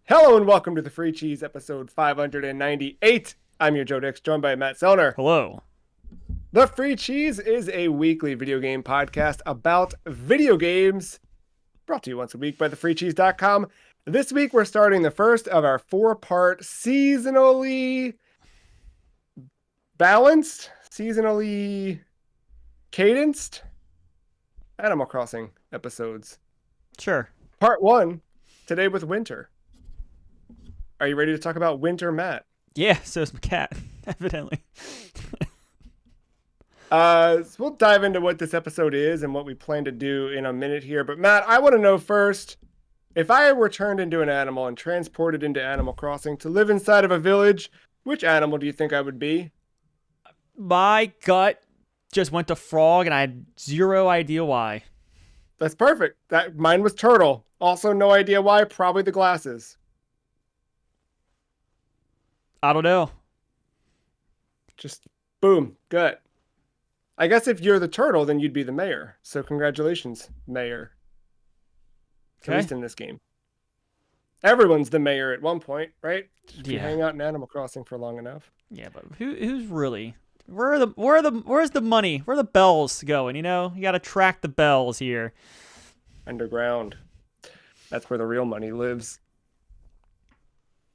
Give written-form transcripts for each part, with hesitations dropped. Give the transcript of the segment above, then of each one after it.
Hello and welcome to the Free Cheese episode 598. I'm your Joe Dix, joined by Matt Sellner. Hello. The Free Cheese is a weekly video game podcast about video games, brought to you once a week by thefreecheese.com. This week we're starting the first of our four-part seasonally balanced, seasonally cadenced Animal Crossing episodes. Sure. Part one, today with winter. Are you ready to talk about winter, Matt? Yeah, so is my cat, evidently. So we'll dive into what this episode is and what we plan to do in a minute here. But Matt, I want to know first, if I were turned into an animal and transported into Animal Crossing to live inside of a village, which animal do you think I would be? My gut just went to frog, and I had zero idea why. That's perfect. Mine was turtle. Also, no idea why. Probably the glasses. I don't know. Just boom, gut. I guess if you're the turtle, then you'd be the mayor. So congratulations, mayor. At Okay. least in this game. Everyone's the mayor at one point, right? If you Yeah. hang out in Animal Crossing for long enough. Yeah, but who's really? Where's the money? Where are the bells going? You got to track the bells here. Underground. That's where the real money lives.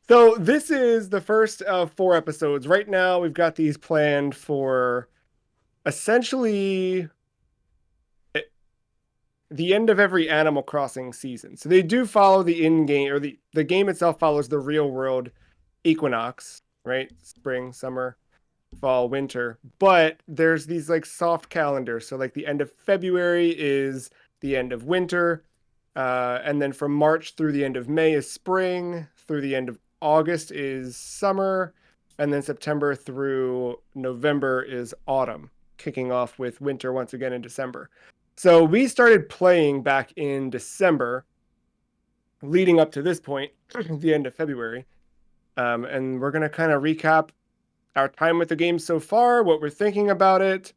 So this is the first of 4 episodes. Right now, we've got these planned for essentially the end of every Animal Crossing season. So they do follow the in-game, or the game itself follows the real world equinox, right? Spring, summer, fall, winter. But there's these like soft calendars. So like the end of February is the end of winter. And then from March through the end of May is spring, through the end of August is summer, and then September through November is autumn, kicking off with winter once again in December. So we started playing back in December, leading up to this point, the end of February. And we're going to kind of recap our time with the game so far, what we're thinking about it,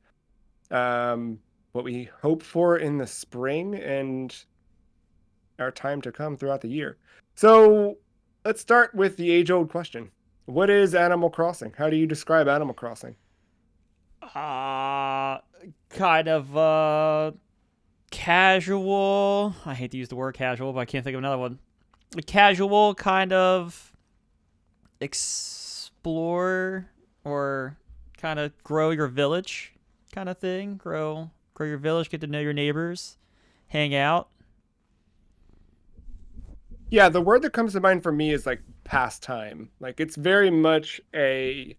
what we hope for in the spring, and our time to come throughout the year. So let's start with the age-old question. What is Animal Crossing? How do you describe Animal Crossing? Uh kind of casual. I hate to use the word casual, but I can't think of another one. A casual kind of explore or kind of grow your village kind of thing. Grow your village, get to know your neighbors, hang out. Yeah, the word that comes to mind for me is like pastime. Like it's very much a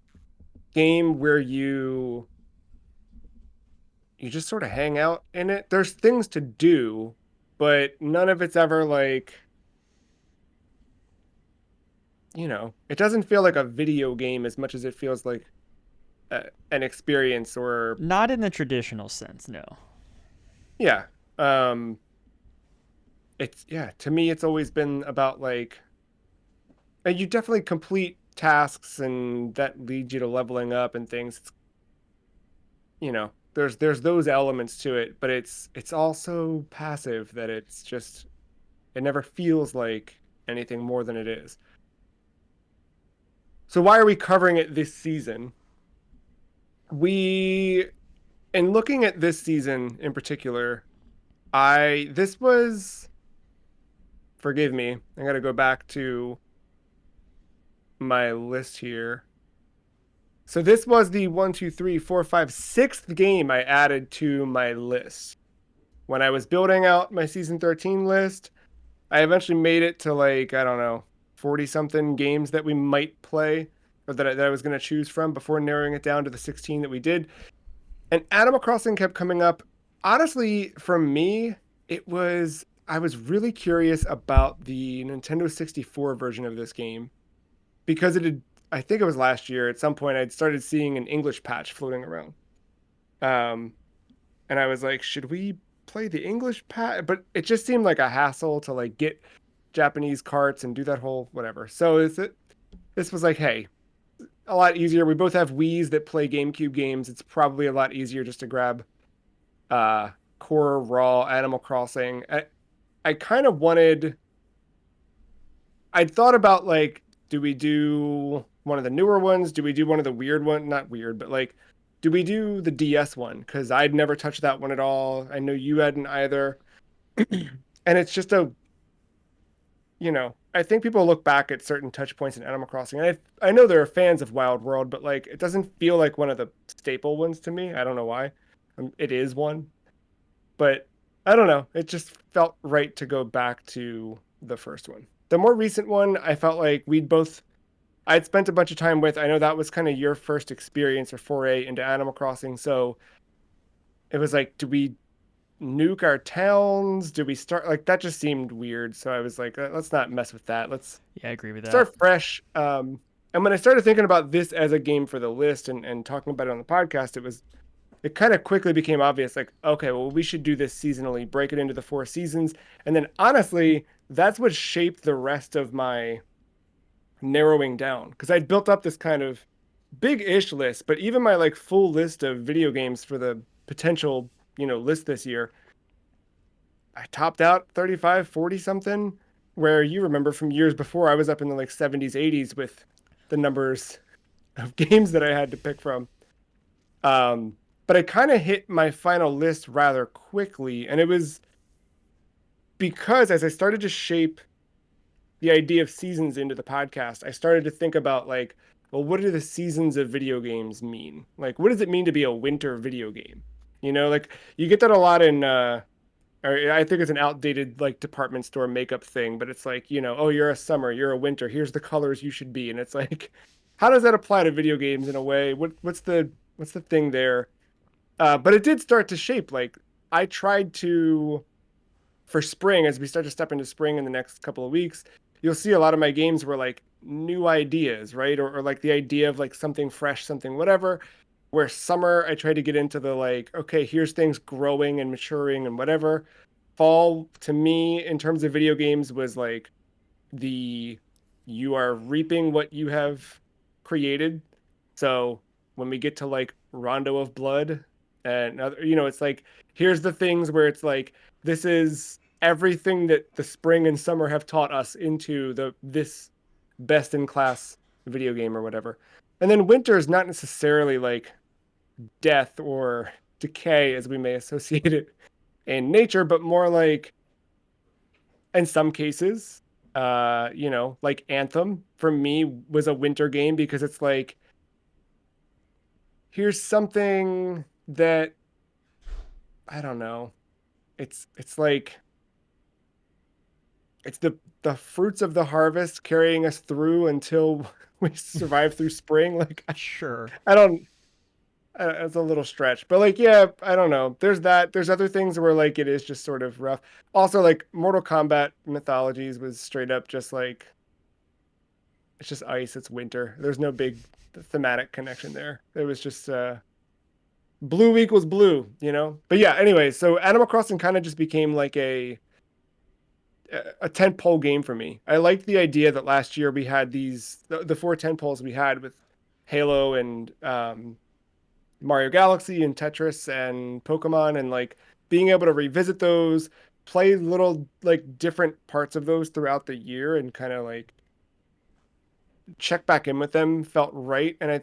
game where you just sort of hang out in it. There's things to do, but none of it's ever like, it doesn't feel like a video game as much as it feels like an experience or Not in the traditional sense, no. yeah. Um to me it's always been about like and you definitely complete tasks and that leads you to leveling up and things. There's those elements to it, but it's also passive that it never feels like anything more than it is. So why are we covering it this season? We in looking at this season in particular, I this was forgive me, I got to go back to my list here. So this was the 1, 2, 3, 4, 5, 6th game I added to my list. When I was building out my season 13 list, I eventually made it to like, I don't know, 40 something games that we might play or that I was going to choose from before narrowing it down to the 16 that we did. And Animal Crossing kept coming up. Honestly, for me, I was really curious about the Nintendo 64 version of this game because I think it was last year at some point I'd started seeing an English patch floating around. Um, and I was like, should we play the English patch? But it just seemed like a hassle to like get Japanese carts and do that whole whatever. So this was like, hey, a lot easier. We both have Wii's that play GameCube games. It's probably a lot easier just to grab uh core raw Animal Crossing. I kind of wanted I'd thought about like, do we do one of the newer ones? Do we do one of the weird one? Not weird, but like, do we do the DS one? Because I'd never touched that one at all. I know you hadn't either. And it's just I think people look back at certain touch points in Animal Crossing, and I know there are fans of Wild World, but like, it doesn't feel like one of the staple ones to me. I don't know why. It is one, but I don't know. It just felt right to go back to the first one. The more recent one, I felt like I'd spent a bunch of time with. I know that was kind of your first experience or foray into Animal Crossing. So it was like, do we nuke our towns? Do we start like that? Just seemed weird. So I was like, let's not mess with that. Let's Yeah, I agree with that. start fresh. And when I started thinking about this as a game for the list and talking about it on the podcast, it kind of quickly became obvious like, okay, well, we should do this seasonally, break it into the 4 seasons. And then honestly, that's what shaped the rest of my narrowing down because I'd built up this kind of big-ish list, but even my like full list of video games for the potential, list this year, I topped out 35, 40 something, where you remember from years before I was up in the like 70s, 80s with the numbers of games that I had to pick from. Um, but I kind of hit my final list rather quickly, and it was because as I started to shape the idea of seasons into the podcast, I started to think about like, well, what do the seasons of video games mean? Like, what does it mean to be a winter video game? Like you get that a lot in or I think it's an outdated like department store makeup thing, but it's like, oh, you're a summer, you're a winter, here's the colors you should be. And it's like, how does that apply to video games in a way? What's the thing there? But it did start to shape like I tried to for spring, as we start to step into spring in the next couple of weeks, you'll see a lot of my games were like new ideas, right? Or like the idea of like something fresh, something whatever. Where summer, I try to get into the like, okay, here's things growing and maturing and whatever. Fall, to me, in terms of video games, was like the you are reaping what you have created. So when we get to like Rondo of Blood and other, it's like here's the things where it's like this is everything that the spring and summer have taught us into this best in class video game or whatever. And then winter is not necessarily like death or decay as we may associate it in nature, but more like in some cases, like Anthem for me was a winter game because it's like here's something that I don't know. It's like it's the fruits of the harvest carrying us through until we survive through spring. Like Sure. I don't. It's a little stretch, but like, yeah, I don't know. There's that. There's other things where like it is just sort of rough. Also, like Mortal Kombat Mythologies was straight up just like it's just ice. It's winter. There's no big thematic connection there. It was just blue equals blue, But yeah, anyway, so Animal Crossing kind of just became like a tent pole game for me. I liked the idea that last year we had the 4 tent poles we had with Halo and Mario Galaxy and Tetris and Pokemon and like being able to revisit those, play little like different parts of those throughout the year and kind of like check back in with them felt right. And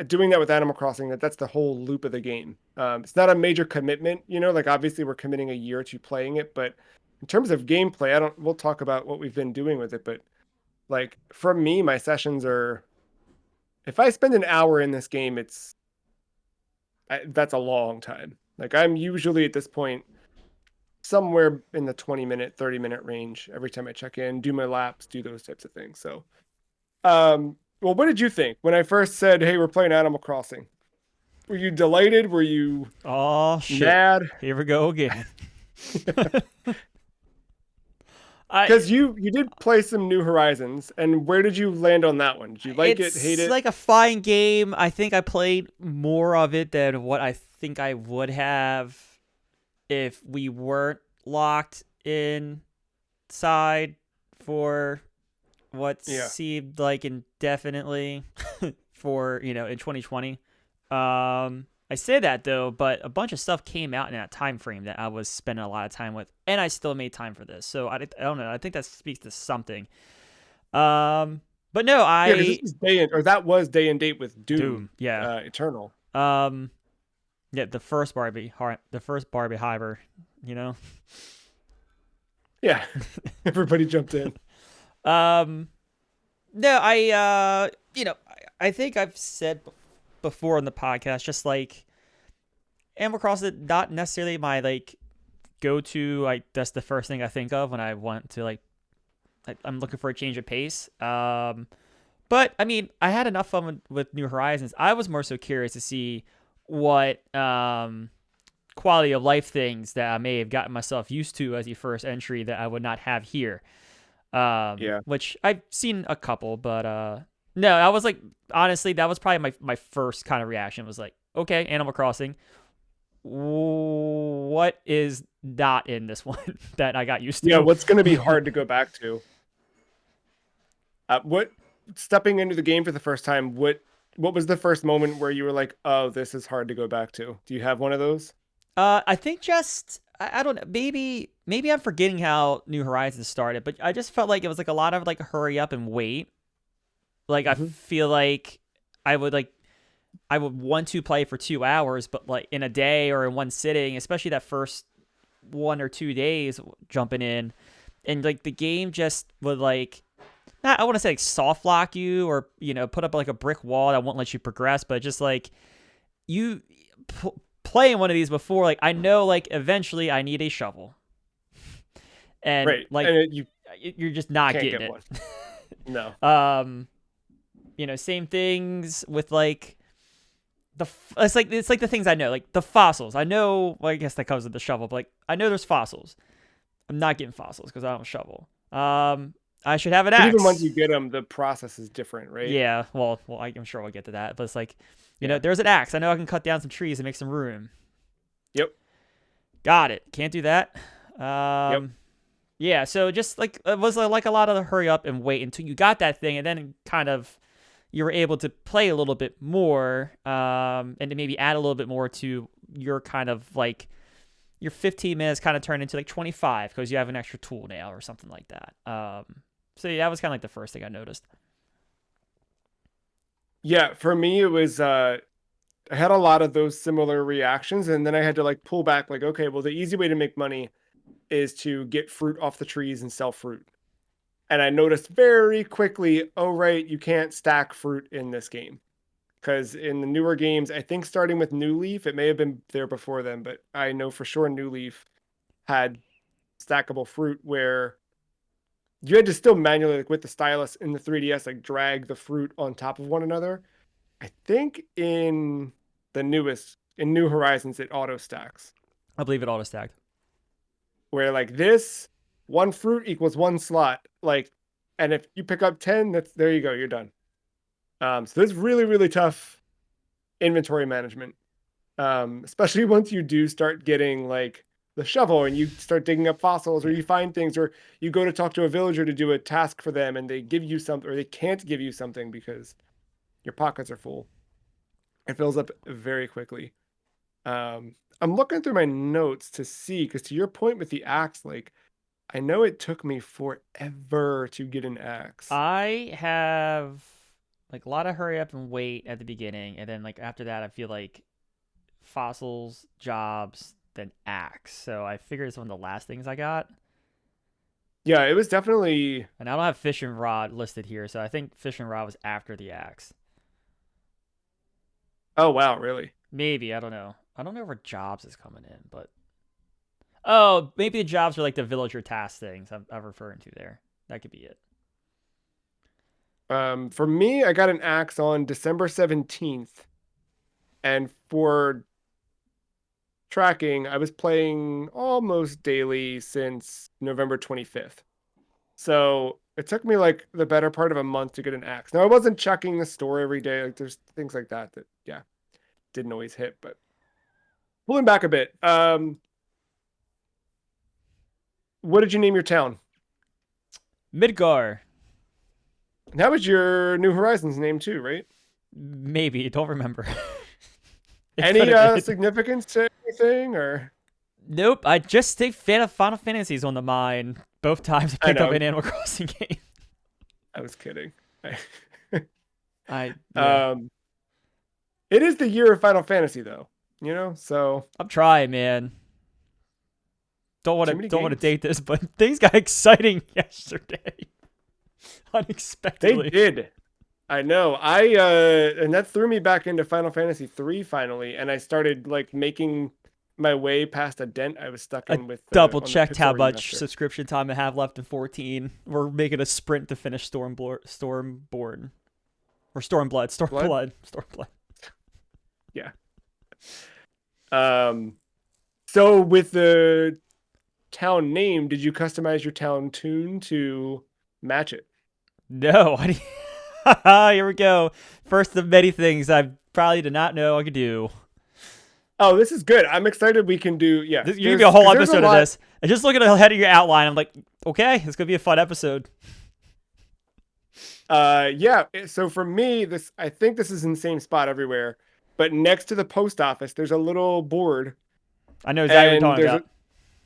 doing that with Animal Crossing, that's the whole loop of the game. It's not a major commitment, like obviously we're committing a year to playing it, but in terms of gameplay, we'll talk about what we've been doing with it, but like for me, my sessions are, if I spend an hour in this game, that's a long time. Like I'm usually at this point somewhere in the 20-minute, 30-minute range every time I check in, do my laps, do those types of things. So, well, what did you think when I first said, "Hey, we're playing Animal Crossing"? Were you delighted? Were you Oh shit. mad? Here we go again. I Because you did play some New Horizons, and where did you land on that one? Did you like it, hate it's it? like a fine game. I think I played more of it than what I think I would have if we weren't locked inside for what Yeah, seemed like indefinitely for in 2020. Um I say that though, but a bunch of stuff came out in that time frame that I was spending a lot of time with, and I still made time for this. So I don't know. I think that speaks to something. Um, but no, Yeah, because this I was that was day and date with Doom, Doom. Yeah. Eternal. Um, yeah, the first Barbie Hyber. You know. Yeah, everybody jumped in. Um, no, I think I've said before on the podcast, just like Animal Crossing, not necessarily my like go to. Like that's the first thing I think of when I want to like I'm looking for a change of pace. But I mean, I had enough fun with New Horizons. I was more so curious to see what quality of life things that I may have gotten myself used to as the first entry that I would not have here. Yeah, Which I've seen a couple, but no, I was like, honestly, that was probably my first kind of reaction was like, okay, Animal Crossing. What is not in this one that I got used yeah. to? What's going to be hard to go back to? What stepping into the game for the first time? What was the first moment where you were like, "Oh, this is hard to go back to"? Do you have one of those? I think just I don't know. Maybe I'm forgetting how New Horizons started, but I just felt like it was like a lot of like hurry up and wait. Like I Hmm. feel like I would like I would want to play for 2 hours, but like in a day or in one sitting, especially that first 1 or 2 days jumping in, and like the game just would like not I want to say like soft lock you or put up like a brick wall that won't let you progress, but just like you playing one of these before, like I know like eventually I need a shovel, and Right, like and you you're just not can't getting get it. one. No. Same things with like it's like the things I know, like the fossils. I know, well, I guess that comes with the shovel, but like I know there's fossils. I'm not getting fossils because I don't shovel. I should have an But even once axe. you get them, the process is different, right? Yeah, well, I'm sure we'll get to that, but it's like, Yeah. there's an axe. I know I can cut down some trees and make some room. Yep. Got it. Can't do that. Yep. Yeah. So just like it was like a lot of the hurry up and wait until you got that thing, and then kind of you were able to play a little bit more, and to maybe add a little bit more to your kind of like your 15 minutes kind of turned into like 25 because you have an extra tool now or something like that. So yeah, that was kind of like the first thing I noticed. Yeah. For me, it was I had a lot of those similar reactions, and then I had to like pull back, like, okay, well, the easy way to make money is to get fruit off the trees and sell fruit. And I noticed very quickly, oh, right, you can't stack fruit in this game. Because in the newer games, I think starting with New Leaf, it may have been there before then, but I know for sure New Leaf had stackable fruit where you had to still manually, like with the stylus in the 3DS, like drag the fruit on top of one another. I think in New Horizons, it auto stacks I believe it auto stacked. where like this one fruit equals one slot. Like, and if you pick up 10, that's there you go, you're done. So this is really, really tough inventory management. Especially once you do start getting like the shovel and you start digging up fossils or Yeah. you find things or you go to talk to a villager to do a task for them and they give you something or they can't give you something because your pockets are full. It fills up very quickly. I'm looking through my notes to see because to your point with the axe, like I know it took me forever to get an axe. I have like a lot of hurry up and wait at the beginning, and then like after that, I feel like fossils, jobs, then axe. So I figured it's one of the last things I got. Yeah, it was definitely. And I don't have fishing rod listed here, so I think fishing rod was after the axe. Oh wow, really? Maybe, I don't know. I don't know where jobs is coming in, but oh, maybe the jobs are like the villager task things I'm referring to there. That could be it. For me, I got an axe on December 17th, and for tracking, I was playing almost daily since November 25th. So it took me like the better part of a month to get an axe. Now I wasn't checking the store every day. Like there's things like that that yeah didn't always hit. But pulling back a bit, what did you name your town? Midgar. And that was your New Horizons name too, right? Maybe, don't remember. It could Any have been. significance to anything or? Nope, I just stay fan of Final Fantasies on the mind. Both times I I picked up know. an Animal Crossing game. I was kidding. Yeah. um, it is the year of Final Fantasy though, so I'm trying, man. too many Don't want to games. date this, but things got exciting yesterday. They Unexpectedly. did. I know. And that threw me back into Final Fantasy 3 finally, and I started like making my way past a dent I was stuck I in with the double on the checked how Pixel much remaster. subscription time I have left in 14. We're making a sprint to finish Stormborn. Or Stormblood. Blood? Stormblood. Yeah. Um so with the town name, did you customize your town tune to match it? No, here we go. First of many things I probably did not know I could do. Oh, this is good. I'm excited we can do yeah. You give me a whole There's a episode of lot. this. And just looking ahead of your outline, I'm like, okay, it's gonna be a fun episode. Yeah, so for me, this I think this is in the same spot everywhere, but next to the post office, there's a little board, I know exactly what you're and talking there's a about.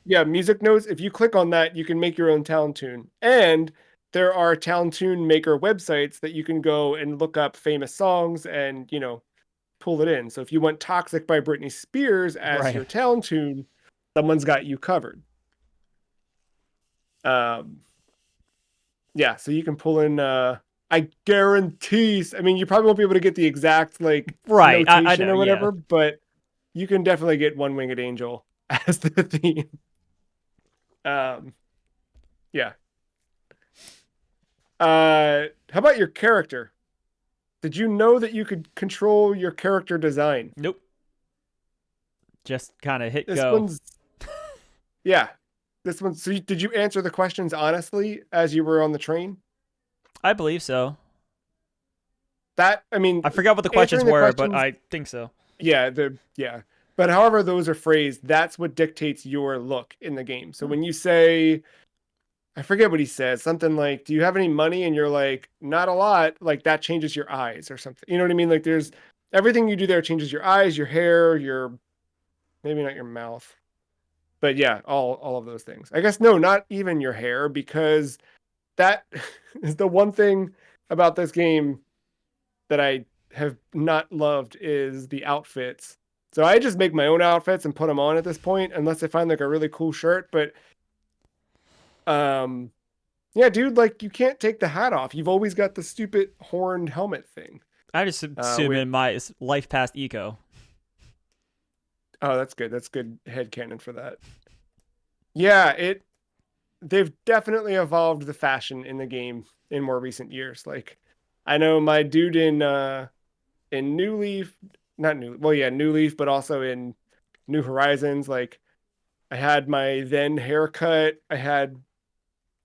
yeah, music notes. If you click on that, you can make your own town tune. And there are town tune maker websites that you can go and look up famous songs and, pull it in. So if you want Toxic by Britney Spears as Right. your town tune, someone's got you covered. Um, yeah, so you can pull in I guarantee, I mean, you probably won't be able to get the exact like Right. I notation know, or yeah. whatever, but you can definitely get One Winged Angel as the theme. Um, yeah. How about your character? Did you know that you could control your character design? Nope. Just kind of hit This go. one's yeah. This one's so did you answer the questions honestly as you were on the train? I believe so. That I mean, I forgot what the questions answering the were, but questions, I think so. yeah. But however those are phrased, that's what dictates your look in the game. So Hmm. when you say I forget what he says, something like, "Do you have any money?" and you're like, "Not a lot," like that changes your eyes or something. You know what I mean? Like there's everything you do there changes your eyes, your hair, your maybe not your mouth. But yeah, all of those things. I guess no, not even your hair because that is the one thing about this game that I have not loved is the outfits. So I just make my own outfits and put them on at this point unless I find like a really cool shirt, but um yeah, dude, like you can't take the hat off. You've always got the stupid horned helmet thing. I just assume With in my life past eco. oh, that's good. That's good headcanon for that. Yeah, they've definitely evolved the fashion in the game in more recent years. Like I know my dude in New Leaf, not New well, yeah, New Leaf, but also in New Horizons, like I had my then haircut. I had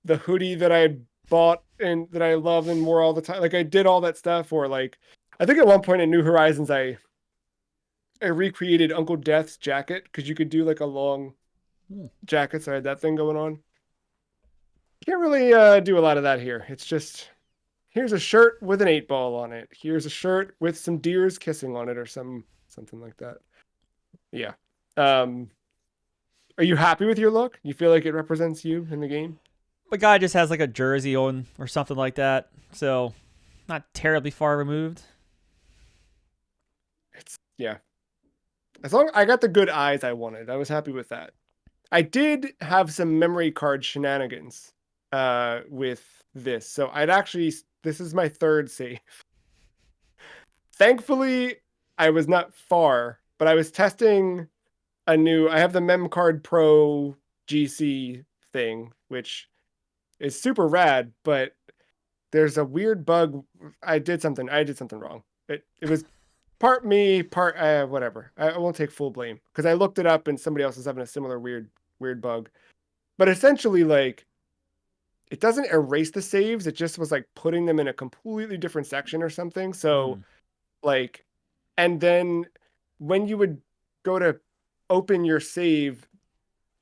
the hoodie that I bought and that I loved and wore all the time. Like I did all that stuff. Or like, I think at one point in New Horizons, I recreated Uncle Death's jacket because you could do like a long Hmm. jacket. So I had that thing going on. Can't really do a lot of that here. It's just here's a shirt with an 8 ball on it. Here's a shirt with some deers kissing on it or something like that. Yeah. Um, are you happy with your look? You feel like it represents you in the game? The guy just has like a jersey on or something like that, so not terribly far removed. It's yeah. As long I got the good eyes I wanted, I was happy with that. I did have some memory card shenanigans with this. So I'd actually this is my third save. Thankfully, I was not far, but I was testing I have the Mem Card Pro GC thing, which is super rad, but there's a weird bug. I did something wrong. It was part me, part whatever. I won't take full blame because I looked it up and somebody else is having a similar weird bug. But essentially, like it doesn't erase the saves. It just was like putting them in a completely different section or something. So Hmm. like, and then when you would go to open your save,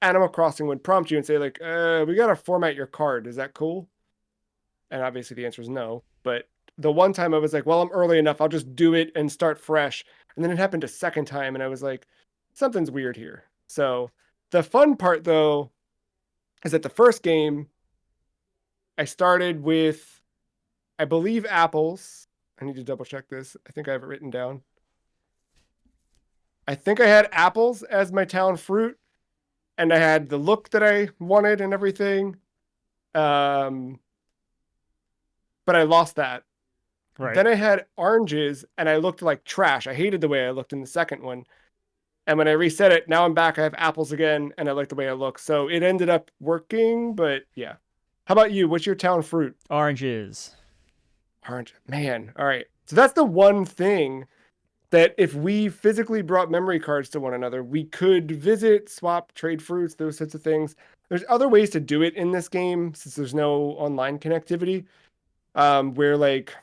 Animal Crossing would prompt you and say like, we gotta format your card. Is that cool? And obviously the answer is no. But the one time I was like, well, I'm early enough. I'll just do it and start fresh. And then it happened a second time, and I was like, something's weird here. So the fun part though is that the first game I started with, I believe, apples. I need to double check this. I think I have it written down. I think I had apples as my town fruit, and I had the look that I wanted and everything. Um, but I lost that. Right. Then I had oranges, and I looked like trash. I hated the way I looked in the second one. And when I reset it, now I'm back. I have apples again, and I like the way I look. So it ended up working, but yeah. How about you? What's your town fruit? Oranges. Orange. Man. All right. So that's the one thing that if we physically brought memory cards to one another, we could visit, swap, trade fruits, those sorts of things. There's other ways to do it in this game since there's no online connectivity. Where like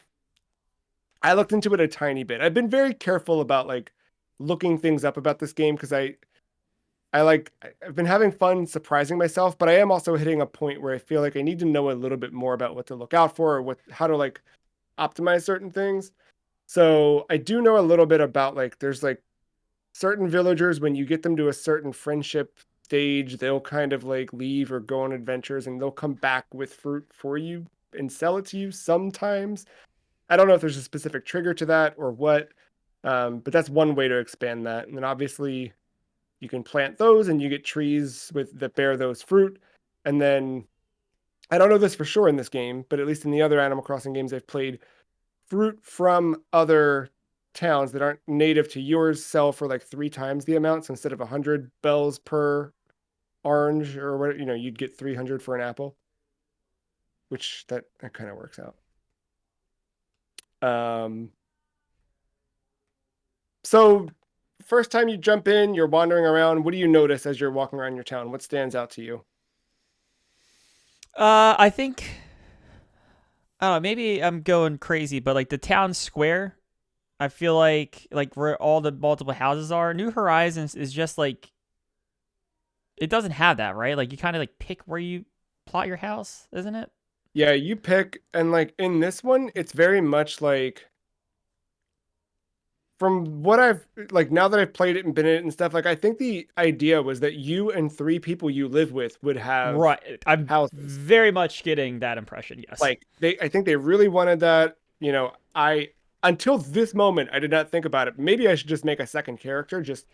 I looked into it a tiny bit. I've been very careful about like looking things up about this game because I've been having fun surprising myself, but I am also hitting a point where I feel like I need to know a little bit more about what to look out for or what how to like optimize certain things. So I do know a little bit about like there's like certain villagers when you get them to a certain friendship stage, they'll kind of like leave or go on adventures and they'll come back with fruit for you and sell it to you sometimes. I don't know if there's a specific trigger to that or what. But that's one way to expand that. And then obviously you can plant those and you get trees with that bear those fruit. And then I don't know this for sure in this game, but at least in the other Animal Crossing games I've played, fruit from other towns that aren't native to yours sell for like 3 times the amount. So instead of 100 bells per orange or what, you'd get 300 for an apple, which that kind of works out. Um, so first time you jump in, you're wandering around. What do you notice as you're walking around your town? What stands out to you? I think I don't know, maybe I'm going crazy, but like the town square, I feel like where all the multiple houses are, New Horizons is just like it doesn't have that, right? Like you kind of like pick where you plot your house, isn't it? Yeah, you pick, and like in this one, it's very much like from what I've like now that I've played it and been in it and stuff, like I think the idea was that you and 3 people you live with would have Right. I'm houses. very much getting that impression. Yes. Like I think they really wanted that. I until this moment I did not think about it. Maybe I should just make a second character just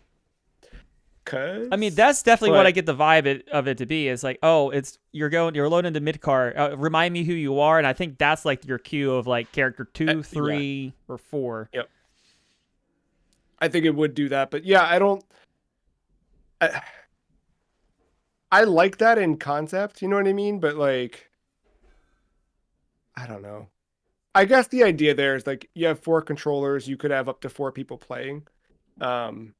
I mean, cause. that's definitely what I But get the vibe of it to be. Is like, oh, you're alone in the mid car. Remind me who you are, and I think that's like your cue of like character two, yeah, 3, or 4. yep. I think it would do that. But yeah, I don't. I, I like that in concept. You know what I mean? But like, I don't know. I guess the idea there is like you have 4 controllers, you could have up to 4 people playing. Um,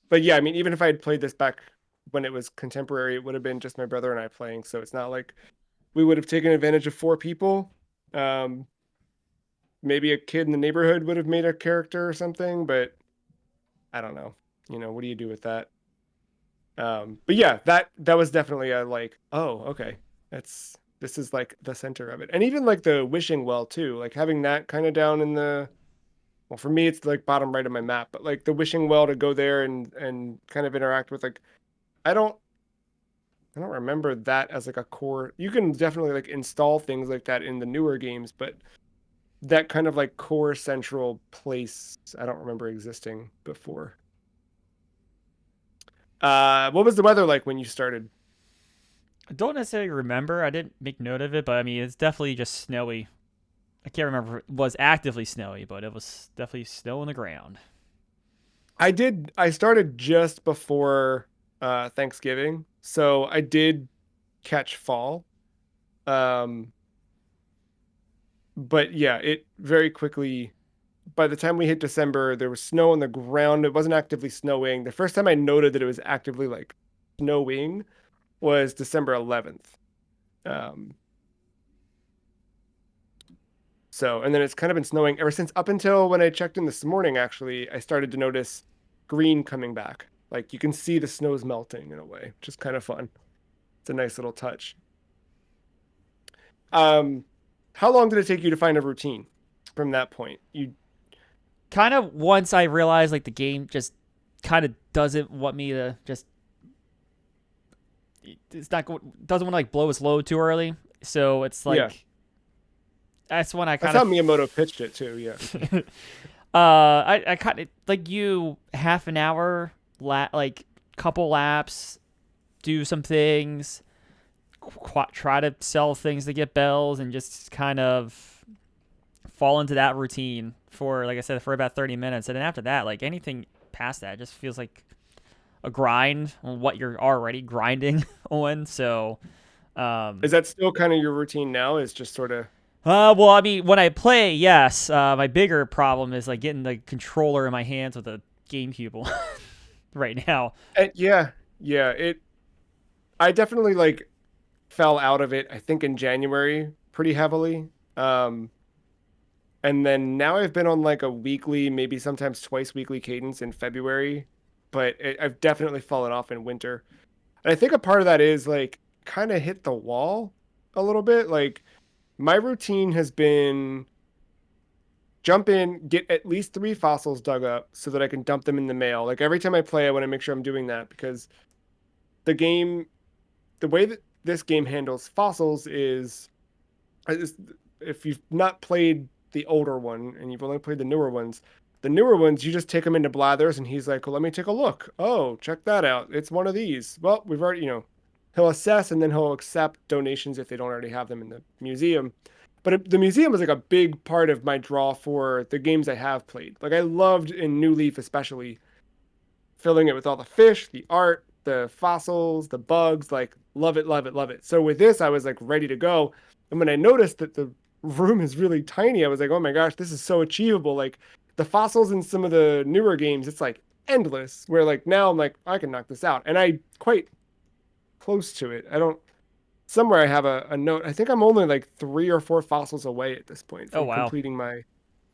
but yeah, I mean, even if I had played this back when it was contemporary, it would have been just my brother and I playing. So it's not like we would have taken advantage of 4 people. Um, Maybe a kid in the neighborhood would have made a character or something, but I don't know. What do you do with that? But yeah, that was definitely a like, oh, okay, this is like the center of it, and even like the wishing well too, like having that kind of down in the well, for me, it's like bottom right of my map, but like the wishing well to go there and kind of interact with like I don't I don't remember that as like a core. You can definitely like install things like that in the newer games, but that kind of like core central place I don't remember existing before. What was the weather like when you started? I don't necessarily remember. I didn't make note of it, but I mean, it's definitely just snowy. I can't remember if it was actively snowy, but it was definitely snow on the ground. I started just before Thanksgiving, so I did catch fall. Um, but yeah, it very quickly by the time we hit December, there was snow on the ground. It wasn't actively snowing. The first time I noted that it was actively like snowing was December 11th. Um, and then it's kind of been snowing ever since up until when I checked in this morning, actually, I started to notice green coming back. Like you can see the snow's melting in a way, which is kind of fun. It's a nice little touch. Um, how long did it take you to find a routine from that point? You kind of once I realized like the game just kind of doesn't want me to just it's not doesn't want to like blow its load too early. So it's Yeah. like that's when I That's kind how of Miyamoto pitched it too. Yeah. I kind of like you half an hour like couple laps, do some things, try to sell things to get bells, and just kind of fall into that routine for like I said for about 30 minutes, and then after that, like anything past that just feels like a grind on what you're already grinding on. So, um, Is that still kind of your routine now? Is just sort of well, I mean, when I play, yes. My bigger problem is like getting the controller in my hands with a GameCube right now. yeah, yeah. I definitely like fell out of it. I think in January pretty heavily. Um, and then now I've been on like a weekly, maybe sometimes twice weekly cadence in February, but I've definitely fallen off in winter. And I think a part of that is like kind of hit the wall a little bit. Like my routine has been jump in, get at least 3 fossils dug up so that I can dump them in the mail. Like every time I play, I want to make sure I'm doing that because the game, the way that this game handles fossils is if you've not played the older one and you've only played the newer ones, you just take them into Blathers and he's like, well, let me take a look. Oh, check that out. It's one of these. Well, we've already, he'll assess and then he'll accept donations if they don't already have them in the museum. But the museum is like a big part of my draw for the games I have played. Like I loved in New Leaf, especially filling it with all the fish, the art, the fossils, the bugs. Like, love it, love it, love it. So with this, I was like ready to go. And when I noticed that the room is really tiny, I was like, oh my gosh, this is so achievable. Like, the fossils in some of the newer games, it's like endless. Where like now I'm like, I can knock this out. And I quite close to it. I don't, somewhere I have a note. I think I'm only like 3 or 4 fossils away at this point Oh from wow, completing my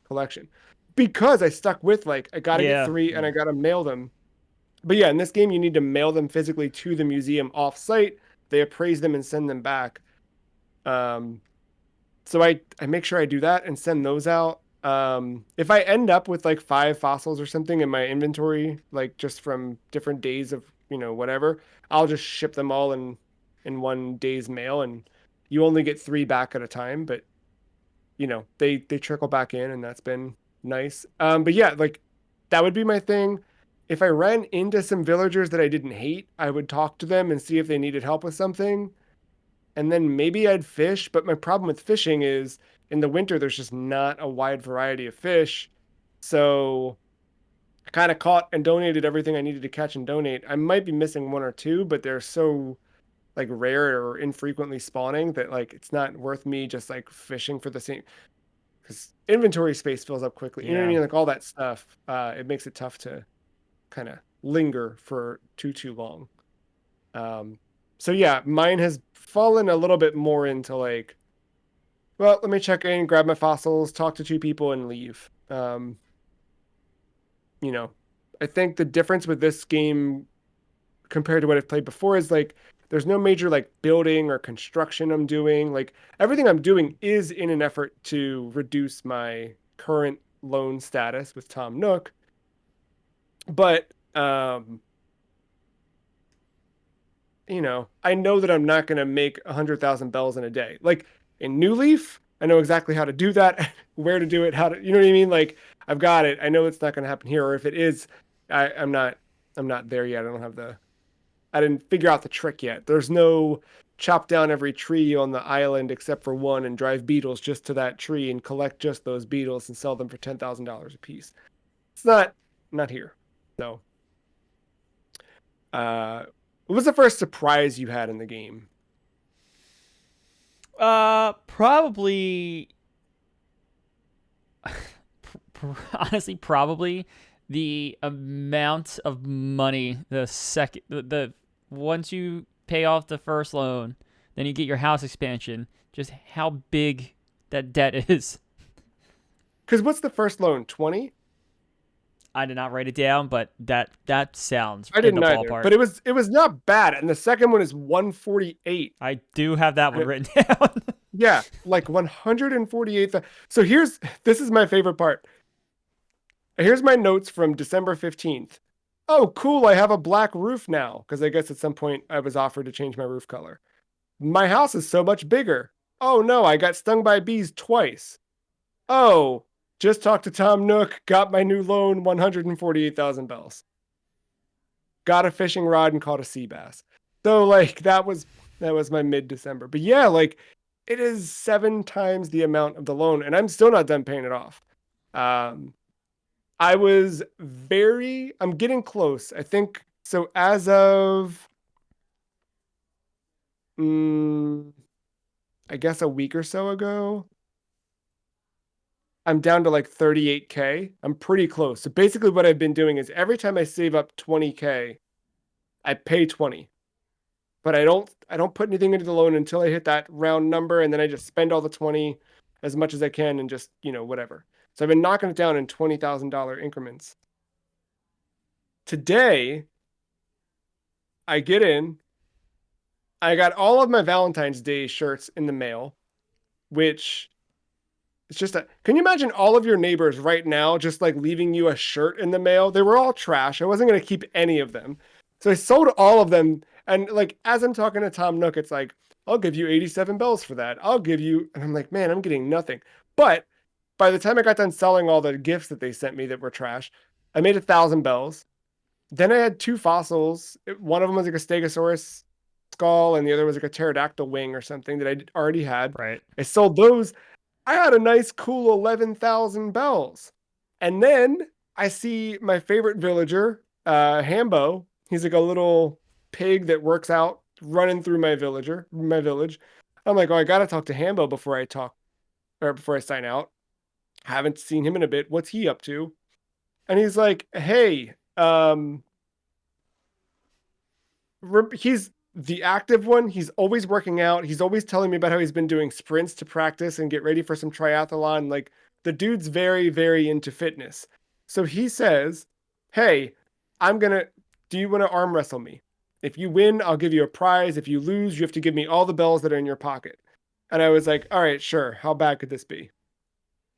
collection because I stuck with like, I got to get yeah, 3 and yeah. I got to mail them. But yeah, in this game, you need to mail them physically to the museum off site. They appraise them and send them back. Um, so I make sure I do that and send those out. If I end up with like 5 fossils or something in my inventory, like just from different days of whatever, I'll just ship them all in one day's mail, and you only get 3 back at a time. But they trickle back in, and that's been nice. But yeah, like that would be my thing. If I ran into some villagers that I didn't hate, I would talk to them and see if they needed help with something, and then maybe I'd fish. But my problem with fishing is in the winter there's just not a wide variety of fish. So I kind of caught and donated everything I needed to catch and donate. I might be missing 1 or 2, but they're so like rare or infrequently spawning that like it's not worth me just like fishing for the same because inventory space fills up quickly. You know what I Yeah. mean? Like all that stuff, it makes it tough to kind of linger for too long. Um, so yeah, mine has fallen a little bit more into like, well, let me check in, grab my fossils, talk to 2 people, and leave. You know, I think the difference with this game compared to what I've played before is like there's no major like building or construction I'm doing. Like everything I'm doing is in an effort to reduce my current loan status with Tom Nook. But I know that I'm not going to make 100,000 bells in a day. Like in New Leaf, I know exactly how to do that, where to do it, how to, you know what I mean? Like I've got it. I know it's not going to happen here, or if it is, I'm not there yet. I didn't figure out the trick yet. There's no chop down every tree on the island except for one and drive beetles just to that tree and collect just those beetles and sell them for $10,000 a piece. It's not here. So, what was the first surprise you had in the game? Probably honestly, probably the amount of money the second the once you pay off the first loan, then you get your house expansion. Just how big that debt is. Because what's the first loan? 20? I did not write it down, but that sounds I in the didn't either, ballpark. but it was not bad. And the second one is 148. I do have that one And written down. yeah, like 148. So this is my favorite part. Here's my notes from December 15th. Oh, cool. I have a black roof now. Because I guess at some point I was offered to change my roof color. My house is so much bigger. Oh no, I got stung by bees twice. Oh, just talked to Tom Nook, got my new loan, 148,000 bells. Got a fishing rod and caught a sea bass. So like that was my mid-December. But yeah, like it is 7 times the amount of the loan, and I'm still not done paying it off. Um, I'm getting close. I think so as of mm, I guess a week or so ago, I'm down to like 38K. I'm pretty close. So basically what I've been doing is every time I save up 20K, I pay 20. But I don't put anything into the loan until I hit that round number, and then I just spend all the 20 as much as I can and just, whatever. So I've been knocking it down in $20,000 increments. Today, I get in, I got all of my Valentine's Day shirts in the mail, which it's just a. Can you imagine all of your neighbors right now just like leaving you a shirt in the mail? They were all trash. I wasn't going to keep any of them. So I sold all of them. And like, as I'm talking to Tom Nook, it's like, I'll give you 87 bells for that. I'll give you. And I'm like, man, I'm getting nothing. But by the time I got done selling all the gifts that they sent me that were trash, I made 1,000 bells. Then I had two fossils. One of them was like a Stegosaurus skull, and the other was like a pterodactyl wing or something that I already had. Right. I sold those. I had a nice, cool 11,000 bells. And then I see my favorite villager, Hambo. He's like a little pig that works out running through my village. I'm like, oh, I gotta talk to Hambo before I sign out. Haven't seen him in a bit. What's he up to? And he's like, hey, he's the active one. He's always working out. He's always telling me about how he's been doing sprints to practice and get ready for some triathlon. Like the dude's very, very into fitness. So he says, hey, I'm going to, do you want to arm wrestle me? If you win, I'll give you a prize. If you lose, you have to give me all the bells that are in your pocket. And I was like, all right, sure. How bad could this be?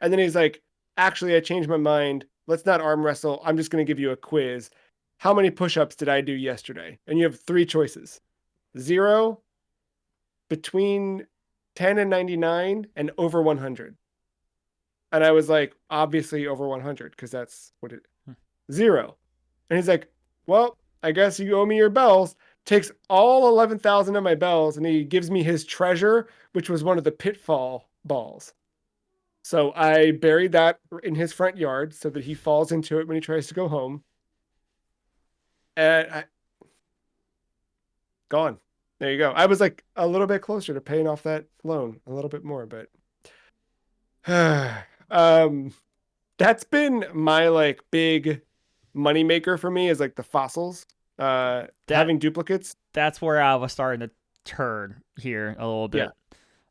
And then he's like, actually, I changed my mind. Let's not arm wrestle. I'm just going to give you a quiz. How many push ups did I do yesterday? And you have three choices: 0, between 10 and 99, and over 100. And I was like, obviously over 100, because that's what it 0. And he's like, well, I guess you owe me your bells. Takes all 11,000 of my bells and he gives me his treasure, which was one of the pitfall balls. So I buried that in his front yard so that he falls into it when he tries to go home. And gone. There you go. I was like a little bit closer to paying off that loan, a little bit more, but um that's been my like big money maker for me is like the fossils. That Having duplicates. that's where I was starting to turn here a little Yeah. bit.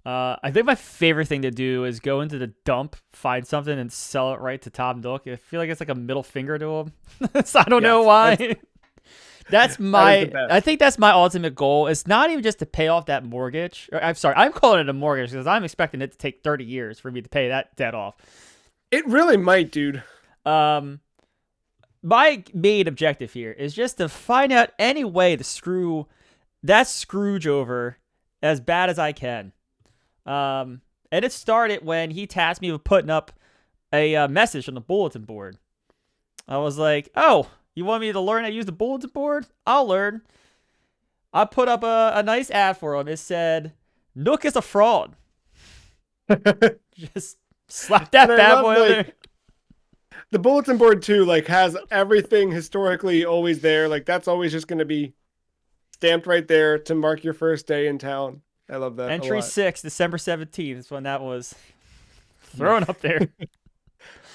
I think my favorite thing to do is go into the dump, find something, and sell it right to Tom Nook. I feel like it's like a middle finger to him. So I don't know Yes. why. That's That is the my. best. I think that's my ultimate goal. It's not even just to pay off that mortgage. I'm sorry, I'm calling it a mortgage because I'm expecting it to take 30 years for me to pay that debt off. It really might, dude. Um, my main objective here is just to find out any way to screw that Scrooge over as bad as I can. And it started when he tasked me with putting up a message on the bulletin board. I was like, "Oh, you want me to learn how to use the bulletin board? I'll learn." I put up a nice ad for him. It said, "Nook is a fraud." And Just slap that I bad love boy on there. like the bulletin board too, like has everything historically always there. Like that's always just gonna be stamped right there to mark your first day in town. I love that a Entry lot. 6, December 17th is when that was thrown up there.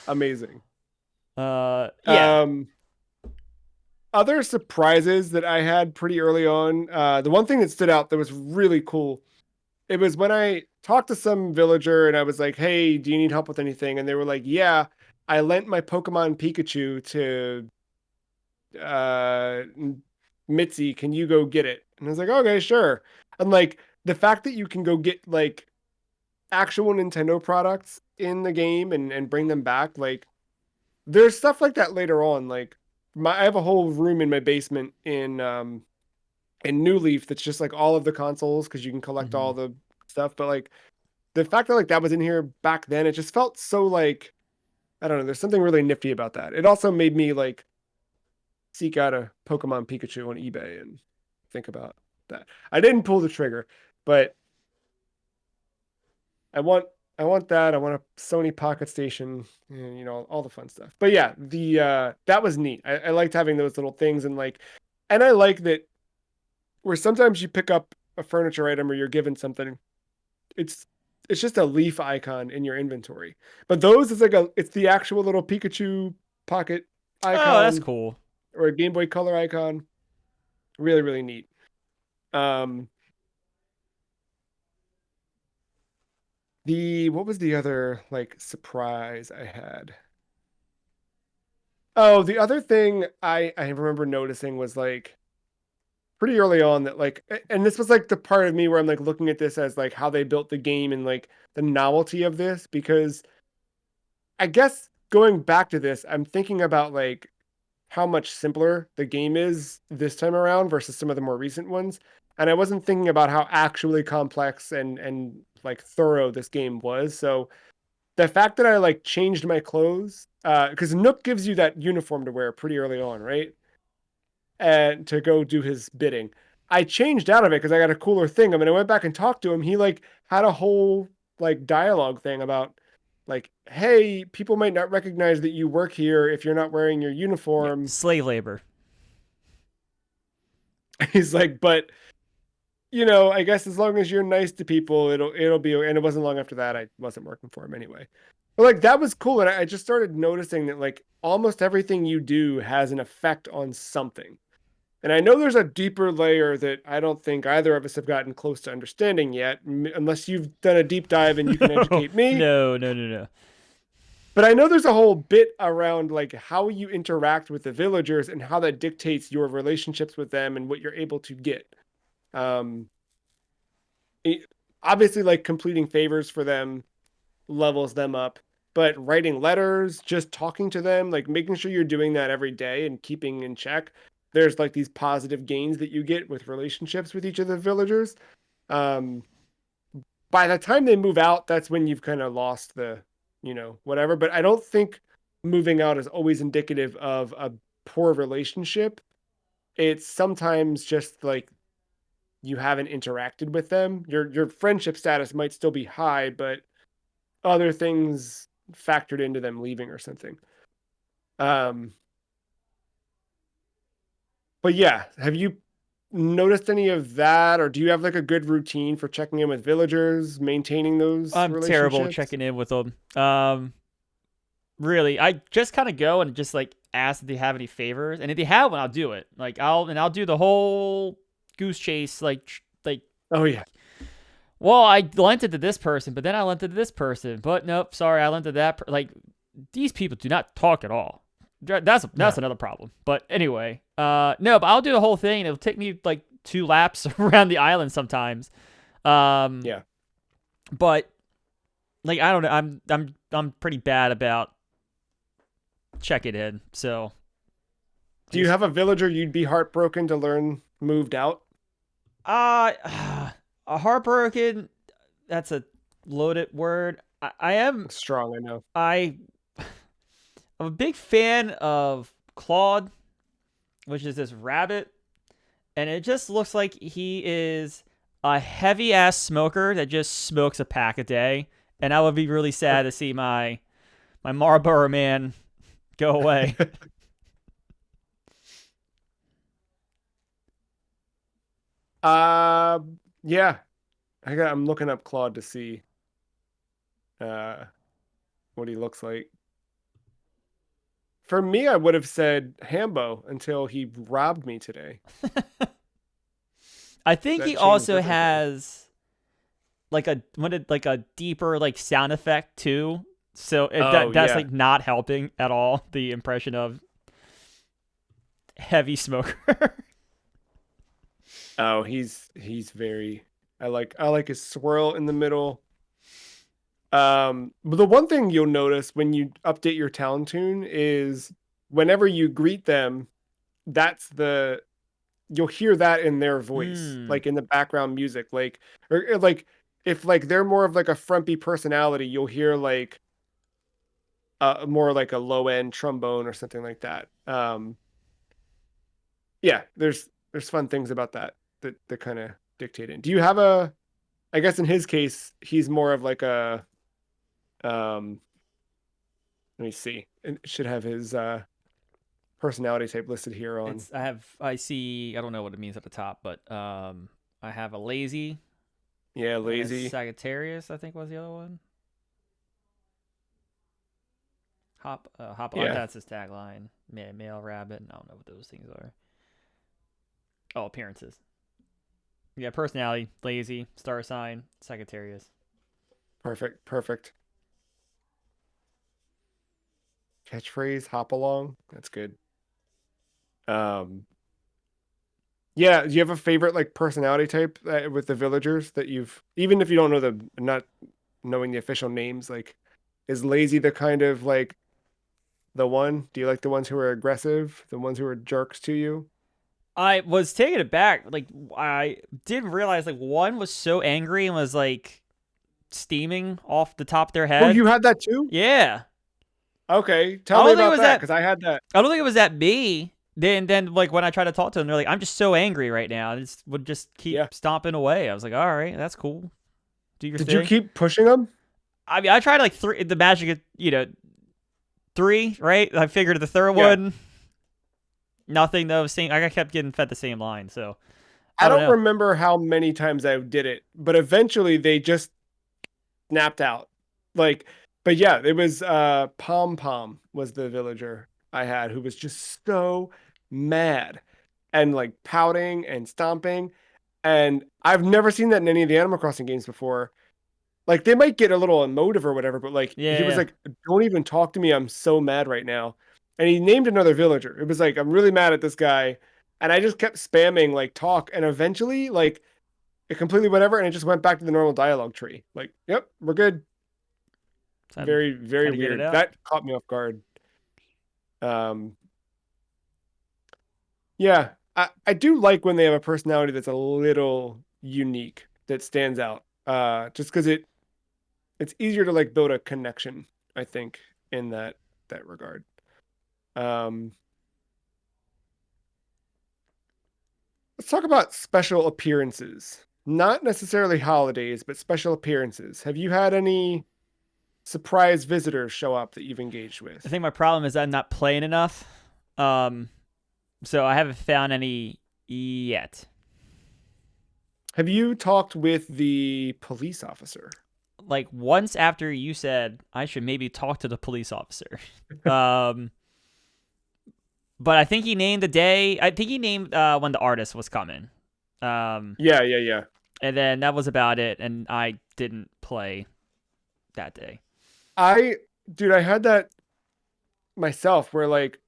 Amazing. Yeah, Um, Other surprises that I had pretty early on. The one thing that stood out that was really cool. It was when I talked to some villager and I was like, "Hey, do you need help with anything?" And they were like, "Yeah, I lent my Pokemon Pikachu to uh Mitzi. Can you go get it?" And I was like, "Okay, sure." And like the fact that you can go get like actual Nintendo products in the game and bring them back, like there's stuff like that later on. Like I have a whole room in my basement in New Leaf that's just like all of the consoles because you can collect Mm-hmm. all the stuff. But like the fact that like that was in here back then, it just felt so like I don't know. There's something really nifty about that. It also made me like seek out a Pokemon Pikachu on eBay and think about that. I didn't pull the trigger, but I want I want that. I want a Sony Pocket Station, and, all the fun stuff. But yeah, the that was neat. I liked having those little things and like, and I like that where sometimes you pick up a furniture item or you're given something, it's it's just a leaf icon in your inventory. But those is like it's the actual little Pikachu pocket Oh, that's icon cool. or a Game Boy Color icon. Really, really neat. Um, the what was the other like surprise I had? Oh, the other thing I remember noticing was like pretty early on that like and this was like the part of me where I'm like looking at this as like how they built the game and like the novelty of this because I guess going back to this, I'm thinking about like how much simpler the game is this time around versus some of the more recent ones. And I wasn't thinking about how actually complex and like thorough this game was. So the fact that I like changed my clothes, because Nook gives you that uniform to wear pretty early on, right? And to go do his bidding. I changed out of it because I got a cooler thing. I mean, I went back and talked to him. He like had a whole like dialogue thing about like, hey, people might not recognize that you work here if you're not wearing your Yeah, uniform. slave labor. He's like, but I guess as long as you're nice to people, it'll be. And it wasn't long after that I wasn't working for him anyway. But like that was cool, and I just started noticing that like almost everything you do has an effect on something. And I know there's a deeper layer that I don't think either of us have gotten close to understanding yet, unless you've done a deep dive and you can no, educate me. no, no, no, no. But I know there's a whole bit around like how you interact with the villagers and how that dictates your relationships with them and what you're able to get. Um, it- Obviously, like completing favors for them levels them up, but writing letters, just talking to them, like making sure you're doing that every day and keeping in check. There's like these positive gains that you get with relationships with each of the villagers. Um, by the time they move out, that's when you've kind of lost the, whatever. But I don't think moving out is always indicative of a poor relationship. It's sometimes just like you haven't interacted with them. Your friendship status might still be high, but other things factored into them leaving or something. Um, but yeah, have you noticed any of that, or do you have like a good routine for checking in with villagers, maintaining those I'm terrible relationships? checking in with them. Really, I just kind of go and just like ask if they have any favors, and if they have one, I'll do it. Like I'll do the whole goose chase, like. Oh yeah, Well, I lent it to this person, but then I lent it to this person. But nope, sorry, I lent it to that. Like these people do not talk at all. That's no, another problem. But anyway, no, but I'll do the whole thing. It'll take me like 2 laps around the island sometimes. Um, yeah. but like I don't know, I'm pretty bad about checking in. So I Do you guess have a villager you'd be heartbroken to learn moved out? uh, a heartbroken. That's a loaded word. I am Strong, I know. I I'm a big fan of Claude, which is this rabbit, and it just looks like he is a heavy ass smoker that just smokes a pack a day. And I would be really sad to see my Marlboro man go away. uh, yeah. I'm looking up Claude to see uh what he looks like. For me, I would have said Hambo until he robbed me today. I think he That changed also everything. has like a deeper like sound effect too. So Oh that's yeah. like not helping at all the impression of heavy smoker. Oh, he's very I like his swirl in the middle. But the one thing you'll notice when you update your town tune is whenever you greet them, that's the you'll hear that in their voice, Hmm. like in the background music, like or like if like they're more of like a frumpy personality, you'll hear like more like a low end trombone or something like that. Yeah, there's fun things about that that kind of dictate it. Do you have a? I guess in his case, he's more of like a um. Let me see. It should have his personality type listed here on. It's I see I don't know what it means at the top, but I have a lazy Yeah, and a lazy. Sagittarius, I think was the other one. Hop Yeah, that's his tagline. Male rabbit. I don't know what those things are. Oh, appearances. Yeah, personality, lazy, star sign, Sagittarius. perfect, perfect. Catchphrase, hop along. That's good. Um, yeah. Do you have a favorite like personality type with the villagers that you've, even if you don't know the, not knowing the official names, like, is lazy the kind of like the one? Do you like the ones who are aggressive, the ones who are jerks to you? I was taken aback. Like I didn't realize like one was so angry and was like steaming off the top of their Oh, head. you had that too? Yeah. Okay, I tell me don't think it about was that that because I had that. I don't think it was that me. Then like when I tried to talk to them, they're like, I'm just so angry right now. And it would just Yeah. keep stomping away. I was like, all right, that's cool. Do your Did you thing. keep pushing them? I mean, I tried like three the magic of, three, right? I figured the third Yeah. one, nothing though. Same I kept getting fed the same line, so I I don't don't know. remember how many times I did it, but eventually they just snapped out. Like, but yeah, it was Pom Pom was the villager I had who was just so mad and like pouting and stomping. And I've never seen that in any of the Animal Crossing games before. Like they might get a little emotive or whatever, but like he was Yeah. like, "Don't even talk to me. I'm so mad right now." And he named another villager. It was like, "I'm really mad at this guy," and I just kept spamming like talk, and eventually like it completely whatever, and it just went back to the normal dialogue tree. Like, "Yep, we're good." So Very very had to get it weird. out. That caught me off guard. Um, yeah, I do like when they have a personality that's a little unique that stands out. Just because it's easier to like build a connection, I think, in that regard. Um, let's talk about special appearances. Not necessarily holidays, but special appearances. Have you had any surprise visitors show up that you've engaged I with? think my problem is I'm not playing enough. Um so I haven't found any yet. Have you talked with the police officer? Like once after you said I should maybe talk to the police officer. Um but I think he named the day. I think he named when the artist was coming. Um Yeah, yeah, yeah. and then that was about it and I didn't play that day. I, dude, I had that myself where like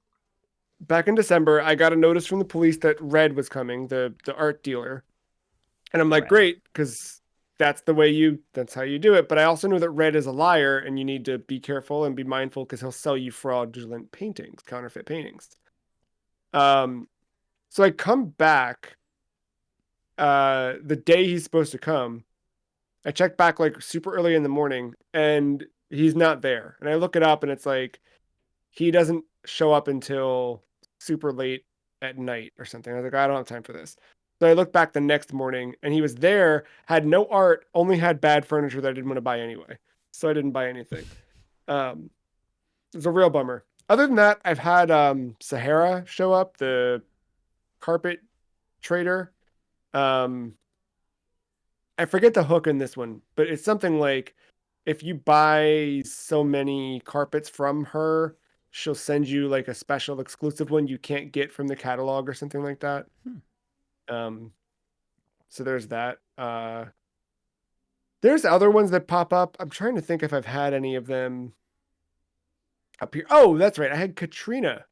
back in December, I got a notice from the police that Red was coming, the art dealer. And I'm like, Red. great, because that's how you do it. But I also know that Red is a liar and you need to be careful and be mindful because he'll sell you fraudulent paintings, counterfeit paintings. Um, so I come back the day he's supposed to come. I check back like super early in the morning and he's not there. And I look it up and it's like he doesn't show up until super late at night or something. I was like, I don't have time for this. So I looked back the next morning and he was there, had no art, only had bad furniture that I didn't want to buy anyway. So I didn't buy anything. Um, it was a real bummer. Other than that, I've had Sahara show up, the carpet trader. Um, I forget the hook in this one, but it's something like if you buy so many carpets from her, she'll send you like a special exclusive one you can't get from the catalog or something like that. Hmm. Um, so there's that. There's other ones that pop up. I'm trying to think if I've had any of them up here. Oh, that's right. I had Katrina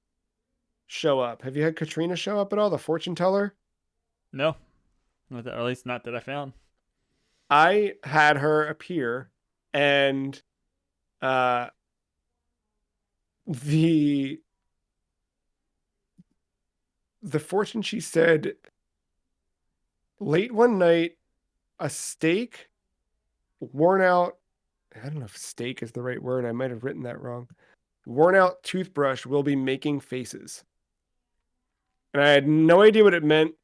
show up. Have you had Katrina show up at all? The fortune teller? No. Or at least not that I found. I had her appear and uh, the the fortune she said late one night, a steak worn out. I don't know if steak is the right word. I might have written that wrong. Worn out toothbrush will be making faces. And I had no idea what it meant,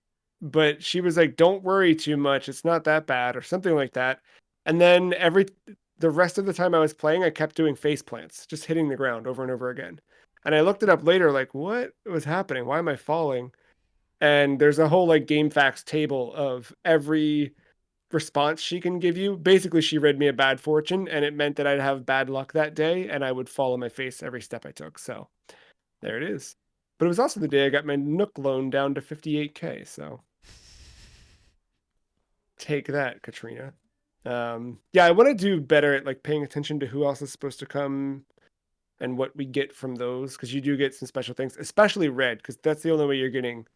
but she was like, "Don't worry too much. It's not that bad," or something like that. And then the rest of the time I was playing, I kept doing face plants, just hitting the ground over and over again. And I looked it up later, like, what was happening? Why am I falling? And there's a whole like game facts table of every response she can give you. Basically, she read me a bad fortune, and it meant that I'd have bad luck that day, and I would fall on my face every step I took. So there it is. But it was also the day I got my Nook loan down to 58K. So take that, Katrina. Yeah, I want to do better at like paying attention to who else is supposed to come and what we get from those, because you do get some special things, especially red, because that's the only way you're getting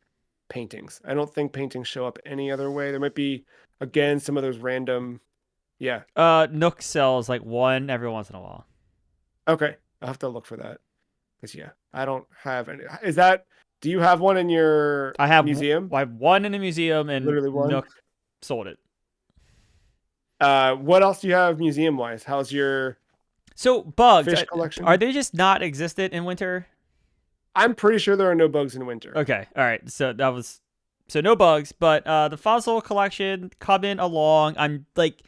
paintings. I don't think paintings show up any other way. There might be again some of those random. Yeah. Nook sells like one every once in a while. Okay. I'll have to look for that. Because yeah, I don't have any. Is that? Do you have one in your museum? I have one in the museum, and Literally one. Nook sold it. What else do you have museum wise? How's your So bugs, fish are collection? they just not existent in winter? I'm pretty sure there are no bugs in winter. Okay, all right. So no bugs, but the fossil collection coming along. I'm like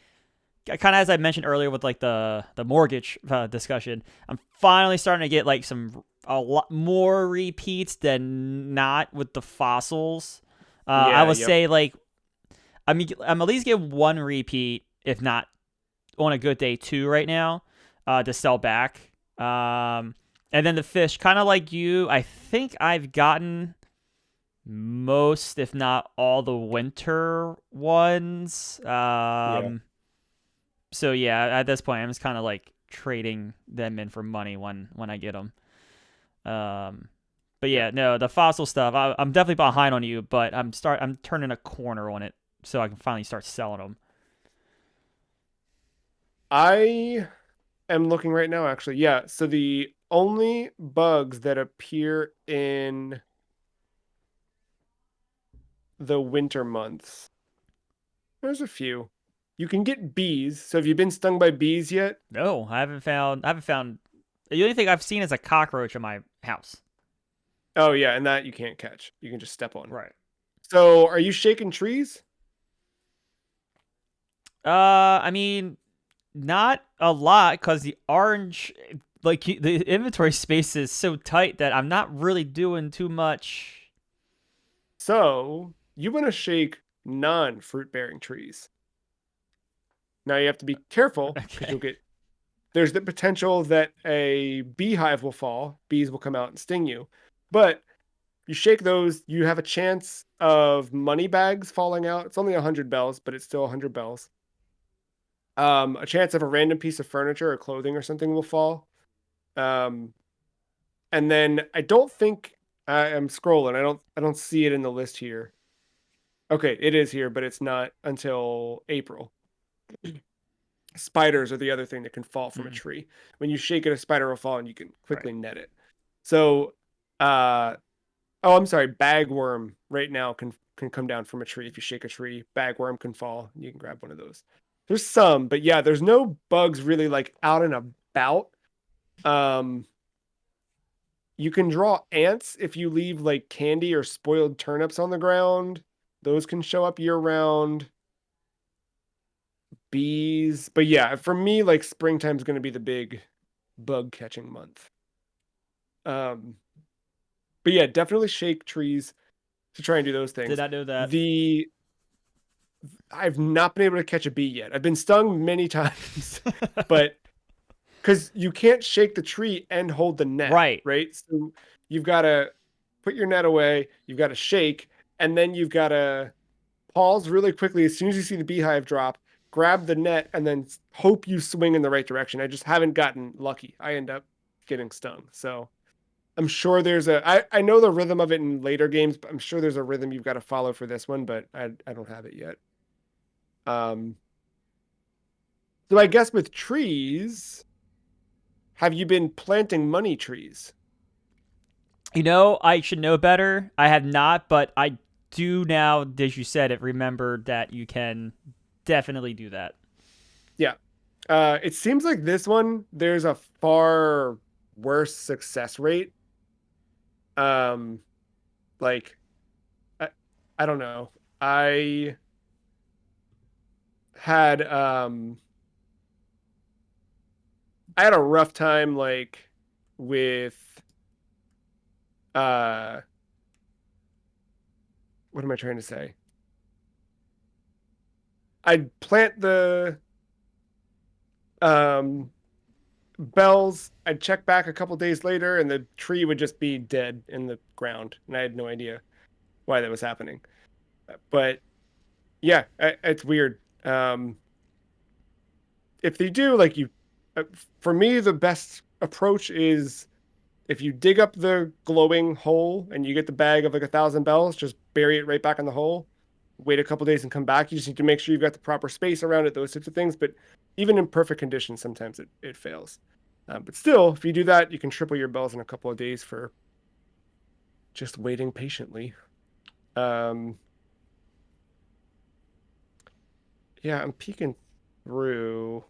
kind of as I mentioned earlier with like the mortgage discussion. I'm finally starting to get like a lot more repeats than not with the fossils. I Yeah. would Yep. say like I'm at least getting one repeat, if not on a good day two right now, to sell back. And then the fish, kind of like you, I think I've gotten most, if not all, the winter ones. Yeah. So yeah, at this point, I'm just kind of like trading them in for money when I get them. Um, but Yeah. yeah, no, the fossil stuff, I'm definitely behind on you, but I'm turning a corner on it, so I can finally start selling them. I am looking right now, actually. Yeah. So the only bugs that appear in the winter months, there's a few. You can get bees. So have you been stung by bees yet? No, I haven't found. I haven't found. The only thing I've seen is a cockroach in my house. Oh yeah, and that you can't catch. You can just step on. Right. So are you shaking trees? I mean, not a lot because the orange, like the inventory space is so tight that I'm not really doing too much. So you want to shake non-fruit bearing trees. Now you have to be careful because Okay. you'll get there's the potential that a beehive will fall, bees will come out and sting you. But you shake those, you have a chance of money bags falling out. It's only 100 bells, but it's still 100 bells. A chance of a random piece of furniture or clothing or something will fall. Um, and then I don't think I am scrolling. I don't see it in the list here. Okay, it is here, but it's not until April. Spiders are the other thing that can fall from a Mm, tree. When you shake it, a spider will fall and you can right. quickly net it. So, uh, oh, I'm sorry, bagworm right now can come down from a tree. If you shake a tree, bagworm can fall. You can grab one of those. There's some, but yeah, there's no bugs really like out and about. Um, you can draw ants if you leave like candy or spoiled turnips on the ground. Those can show up year round. Bees, but yeah, for me, like springtime's going to be the big bug catching month. Um, but yeah, definitely shake trees to try and do those Did things. not know that. The I've not been able to catch a bee yet. I've been stung many times, but because you can't shake the tree and hold the net, Right. right? So you've got to put your net away, you've got to shake, and then you've got to pause really quickly as soon as you see the beehive drop, grab the net, and then hope you swing in the right direction. I just haven't gotten lucky. I end up getting stung. So I'm sure I know the rhythm of it in later games, but I'm sure there's a rhythm you've got to follow for this one, but I don't have it yet. Um, So I guess with trees, have you been planting money trees? You know, I should know better. I have not, but I do now, as you said it, remember that you can definitely do that. Yeah. It seems like this one, there's a far worse success rate. Um, like I, I don't know. I had I had a rough time like with uh what am I trying to say? I'd plant the um bells, I'd check back a couple days later and the tree would just be dead in the ground and I had no idea why that was happening. But yeah, it's weird. If they do like you for me the best approach is if you dig up the glowing hole and you get the bag of like 1,000 bells, just bury it right back in the hole. Wait a couple days and come back. You just need to make sure you've got the proper space around it, those types of things. But even in perfect conditions, sometimes it fails. But still, if you do that, you can triple your bells in a couple of days for just waiting patiently. Um, yeah, I'm peeking through.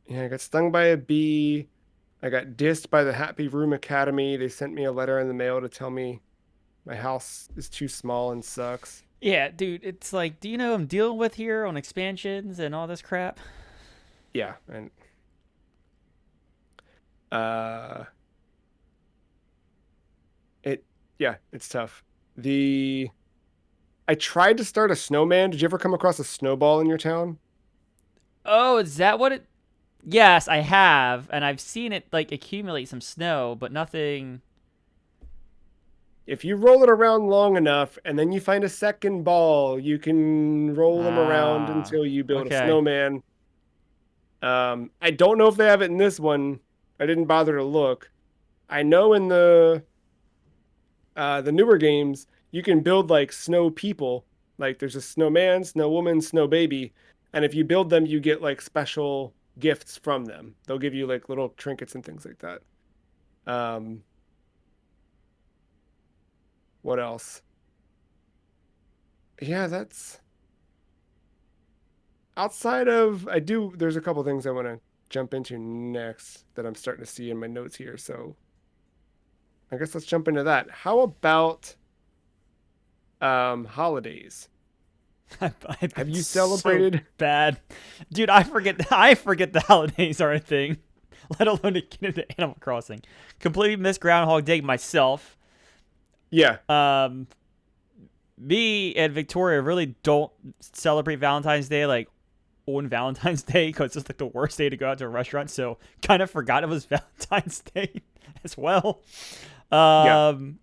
Yeah, I got stung by a bee. I got dissed by the Happy Room Academy. They sent me a letter in the mail to tell me my house is too small and sucks. Yeah, dude, it's like, do you know I'm dealing with here on expansions and all this crap? Yeah, and uh it yeah, it's tough. The I tried to start a snowman. Did you ever come across a snowball in your town? Oh, is that what it? Yes, I have, and I've seen it like accumulate some snow, but nothing. If you roll it around long enough and then you find a second ball, you can roll them around Ah, until you build a okay. snowman. I don't know if they have it in this one. I didn't bother to look. I know in the newer games, you can build like snow people. Like there's a snowman, snow woman, snow baby, and if you build them, you get like special gifts from them. They'll give you like little trinkets and things like that. Um, what else? Yeah, that's outside of I do. There's a couple things I want to jump into next that I'm starting to see in my notes here. So I guess let's jump into that. How about holidays? I've Have been you so celebrated? bad, dude. I forget the holidays are a thing, let alone to get into Animal Crossing. Completely missed Groundhog Day myself. Yeah, Um, Me and Victoria really don't celebrate Valentine's Day like on Valentine's Day because it's like the worst day to go out to a restaurant. So kind of forgot it was Valentine's Day as well. yeah. Um,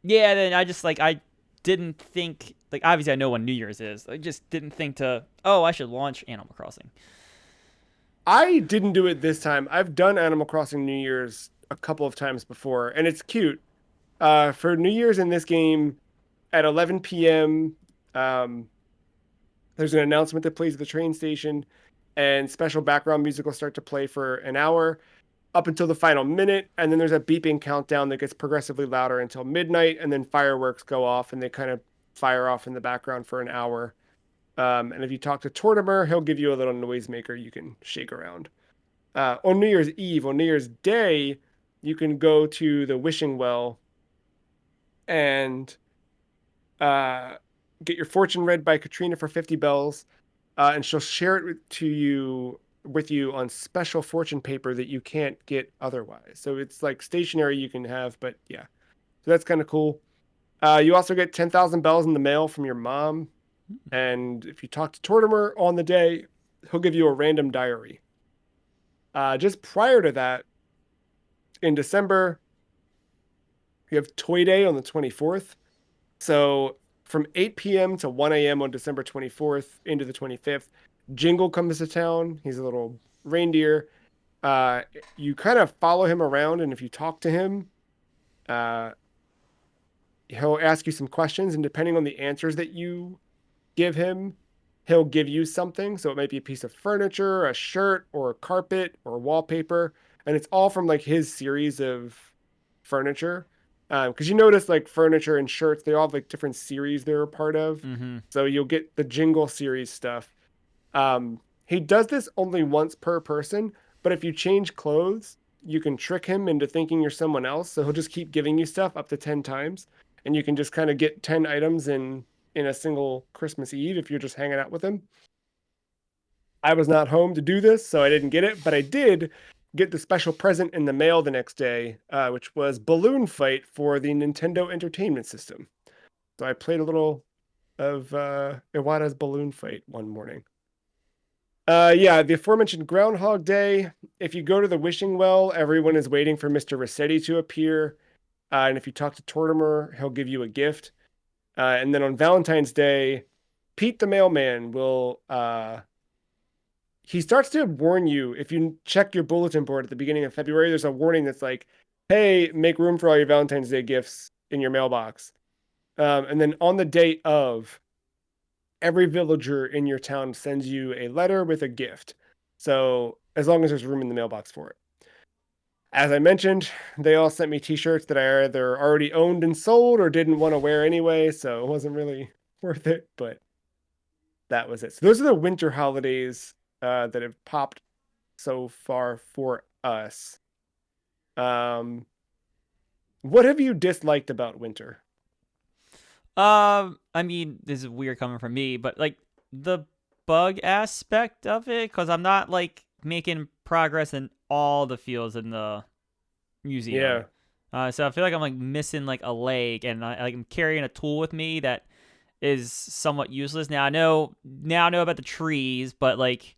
yeah, then I just like I didn't think like obviously I know when New Year's is. I just didn't think to I should launch Animal Crossing. I didn't do it this time. I've done Animal Crossing New Year's a couple of times before, and it's cute. For New Year's in this game at 11 p.m., um, there's an announcement that plays at the train station, and special background music will start to play for an hour up until the final minute, and then there's a beeping countdown that gets progressively louder until midnight, and then fireworks go off, and they kind of fire off in the background for an hour. And if you talk to Tortimer, he'll give you a little noisemaker you can shake around. On New Year's Eve, on New Year's Day, you can go to the wishing well and uh, get your fortune read by Katrina for 50 bells, and she'll share it with you on special fortune paper that you can't get otherwise. So it's like stationery you can have, but yeah, so that's kind of cool. You also get 10,000 bells in the mail from your mom, and if you talk to Tortimer on the day, he'll give you a random diary. Just prior to that, in December, you have Toy Day on the 24th. So from 8 p.m. to 1 a.m. on December 24th into the 25th, Jingle comes to town. He's a little reindeer. Uh, you kind of follow him around, and if you talk to him, uh, he'll ask you some questions, and depending on the answers that you give him, he'll give you something. So it might be a piece of furniture, a shirt, or a carpet, or wallpaper, and it's all from like his series of furniture. Because you notice like furniture and shirts, they all have like different series they're a part of. Mm-hmm. So you'll get the Jingle series stuff. He does this only once per person, but if you change clothes, you can trick him into thinking you're someone else. So he'll just keep giving you stuff up to 10 times, and you can just kind of get 10 items in a single Christmas Eve if you're just hanging out with him. I was not home to do this, so I didn't get it, but I did get the special present in the mail the next day, which was Balloon Fight for the Nintendo Entertainment System. So I played a little of Iwata's Balloon Fight one morning. Yeah, the aforementioned Groundhog Day. If you go to the wishing well, everyone is waiting for Mr. Rossetti to appear. And if you talk to Tortimer, he'll give you a gift. And then on Valentine's Day, Pete the mailman will he starts to warn you. If you check your bulletin board at the beginning of February, there's a warning that's like, hey, make room for all your Valentine's Day gifts in your mailbox. And then on the date of, every villager in your town sends you a letter with a gift. So as long as there's room in the mailbox for it. As I mentioned, they all sent me t-shirts that I either already owned and sold or didn't want to wear anyway, so it wasn't really worth it, but that was it. So those are the winter holidays that have popped so far for us. Um, what have you disliked about winter? I mean, this is weird coming from me, but like the bug aspect of it, because I'm not like making progress in all the fields in the museum. Yeah. So I feel like I'm like missing like a leg, and I'm carrying a tool with me that is somewhat useless. Now I know about the trees, but like,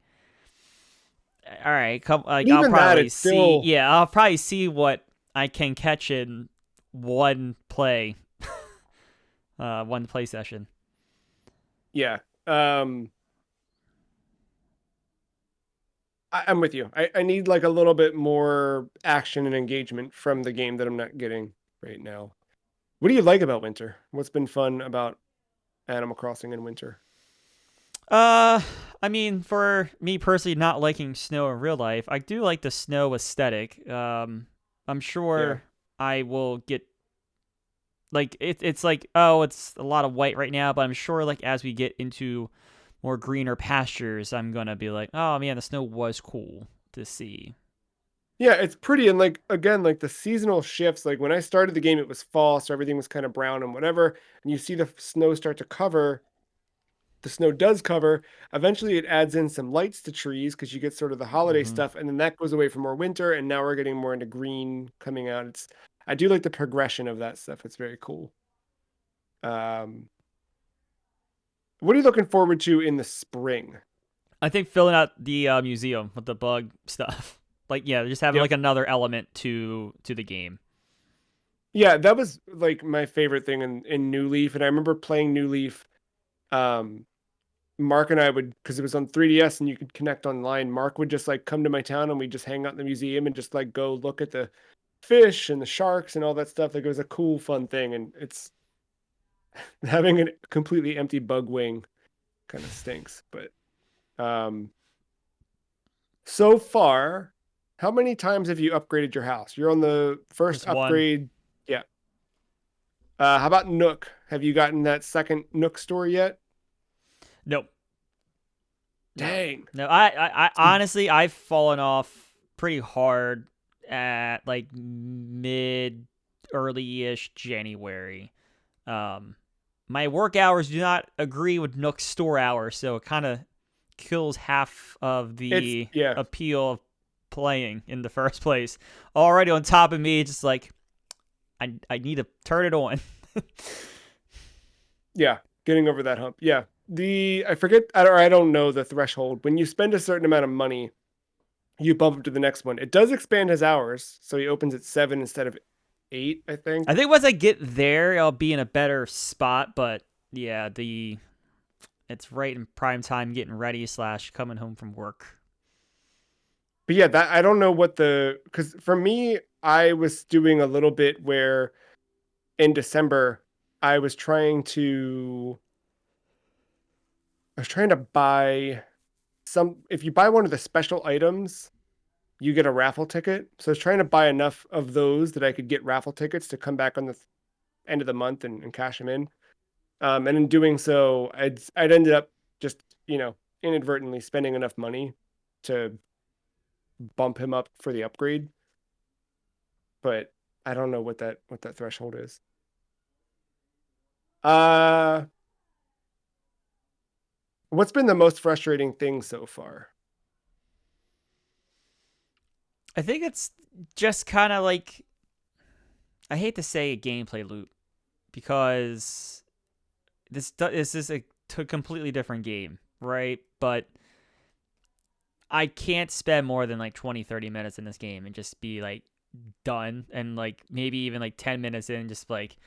all right, come like But even that, it's still, I'll probably see what I can catch in one play, one play session. yeah. Um, I'm with you. I need like a little bit more action and engagement from the game that I'm not getting right now. What do you like about winter? What's been fun about Animal Crossing in winter? Uh, I mean, for me personally, not liking snow in real life, I do like the snow aesthetic. I'm Yeah. sure I will get like it's like, oh, it's a lot of white right now, but I'm sure like as we get into more greener pastures, I'm gonna be like, oh man, the snow was cool to see. Yeah, it's pretty. And like, again, like the seasonal shifts, like when I started the game, it was fall, so everything was kind of brown and whatever. And you see the snow start to cover. The snow does cover. Eventually, it adds in some lights to trees because you get sort of the holiday Hmm. stuff. And then that goes away for more winter. And now we're getting more into green coming out. I do like the progression of that stuff. It's very cool. Um, what are you looking forward to in the spring? I think filling out the museum with the bug stuff, like yeah, just having Yep. like another element to the game. Yeah, that was like my favorite thing in New Leaf. And I remember playing New Leaf. Um, Mark and I would, because it was on 3DS and you could connect online. Mark would just like come to my town and we just hang out in the museum and just like go look at the fish and the sharks and all that stuff. Like it was a cool, fun thing. And it's having a completely empty bug wing kind of stinks. But um, so far, how many times have you upgraded your house? You're on the first Just one. upgrade. Yeah. How about Nook? Have you gotten that second Nook store yet? Nope. No, Dang. no. I honestly, I've fallen off pretty hard at like mid, early-ish January. Um, my work hours do not agree with Nook's store hours, so it kind of kills half of It's, the yeah. appeal of playing in the first place. Already on top of me, just like I need to turn it on. Yeah, getting over that hump. Yeah. I forget, I don't know the threshold. When you spend a certain amount of money, you bump up to the next one. It does expand his hours, so he opens at 7 instead of 8, I I think. think once I get there, I'll be in a better spot. But yeah, the it's right in prime time, getting ready slash coming home from work. But yeah, that I don't know what the because for me, I was doing a little bit where in December I was trying to I was trying to buy some. If you buy one of the special items, you get a raffle ticket. So I was trying to buy enough of those that I could get raffle tickets to come back on the end of the month and cash them in. And in doing so, I'd ended up just inadvertently spending enough money to bump him up for the upgrade, but I don't know what that threshold is. Uh, what's been the most frustrating thing so far? I think it's just kind of like, I hate to say a gameplay loop because this is a completely different game, right? But I can't spend more than like 20, 30 minutes in this game and just be like done, and like maybe even like 10 minutes in just like,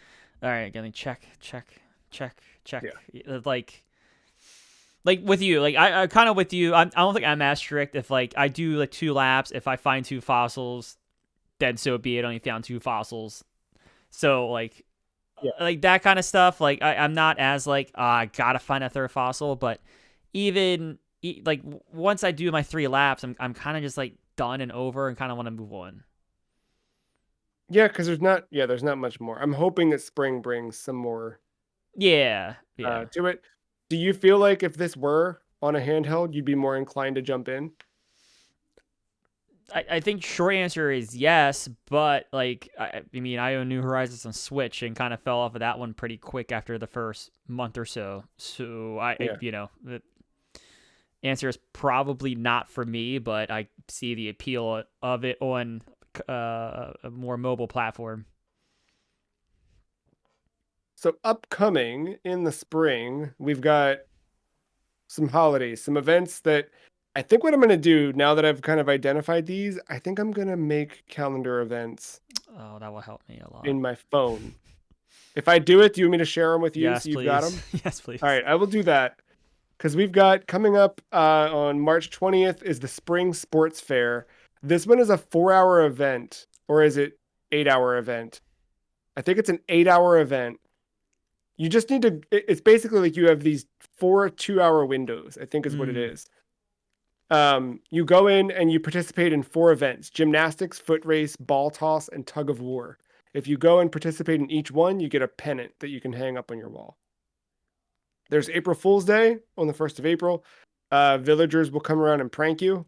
all right, gonna check. Yeah. Like with you, like I kind of with you. I don't think I'm as strict. If like I do like 2 laps, if I find 2 fossils, then so be it. I only found 2 fossils. So Yeah. like that kind of stuff. Like I'm not as like, I gotta find a third fossil. But even like once I do my 3 laps, I'm kind of just like done and over and kind of want to move on. Yeah, because there's not much more. I'm hoping that spring brings some more Yeah, yeah. to it. Do you feel like if this were on a handheld, you'd be more inclined to jump in? I think short answer is yes, but like I mean I own New Horizons on Switch and kind of fell off of that one pretty quick after the first month or so. So Yeah. the answer is probably not for me, but I see the appeal of it on a more mobile platform. So upcoming in the spring, we've got some holidays, some events that I think what I'm going to do now that I've kind of identified these, I think I'm going to make calendar events Oh, that will help me a lot. in my phone. If I do it, do you want me to share them with you Yes, so you've got please. them? Yes, All please. right, I will do that because we've got coming up on March 20th is the Spring Sports Fair. This one is a 4-hour event, or is it 8-hour event? I think it's an 8-hour event. You just need to, it's basically like you have these 4 2-hour windows, I think is what it Mm. is. You go in and you participate in 4 events: gymnastics, foot race, ball toss, and tug of war. If you go and participate in each one, you get a pennant that you can hang up on your wall. There's April Fool's Day on the 1st of April. Villagers will come around and prank you.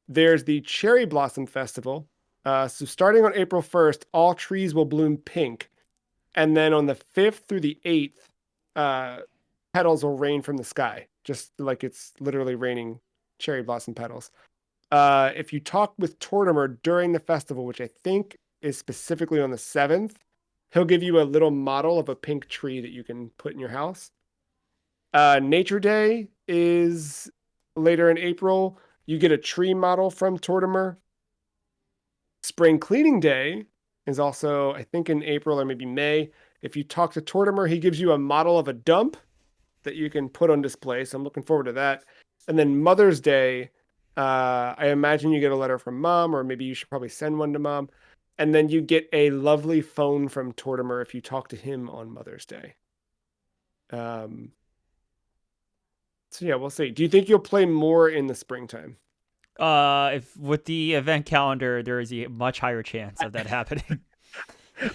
There's the Cherry Blossom Festival. So starting on April 1st, all trees will bloom pink. And then on the 5th through the 8th, uh, petals will rain from the sky, just like it's literally raining cherry blossom petals. If you talk with Tortimer during the festival, which I think is specifically on the 7th, he'll give you a little model of a pink tree that you can put in your house. Nature Day is later in April. You get a tree model from Tortimer. Spring Cleaning Day is also, I think, in April or maybe May. If you talk to Tortimer, he gives you a model of a dump that you can put on display. So I'm looking forward to that. And then Mother's Day, I imagine you get a letter from mom, or maybe you should probably send one to mom. And then you get a lovely phone from Tortimer if you talk to him on Mother's Day. Um, so yeah, we'll see. Do you think you'll play more in the springtime? If with the event calendar, there is a much higher chance of that happening.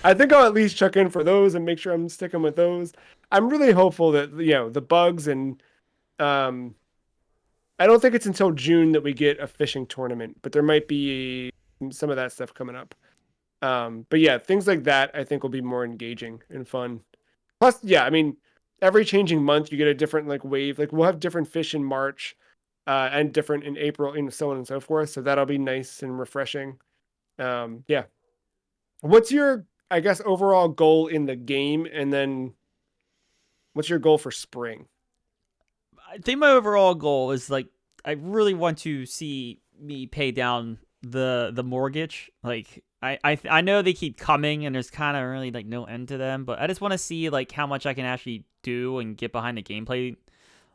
I think I'll at least check in for those and make sure I'm sticking with those. I'm really hopeful that the bugs and um I don't think it's until June that we get a fishing tournament, but there might be some of that stuff coming up. But yeah, things like that I think will be more engaging and fun. Plus, yeah, I mean, every changing month you get a different like wave. Like we'll have different fish in March, and different in April, and so on and so forth. So that'll be nice and refreshing. Yeah. What's your, I guess, overall goal in the game, and then what's your goal for spring? I think my overall goal is like, I really want to see me pay down the mortgage. Like I know they keep coming and there's kind of really like no end to them, but I just want to see like how much I can actually do and get behind the gameplay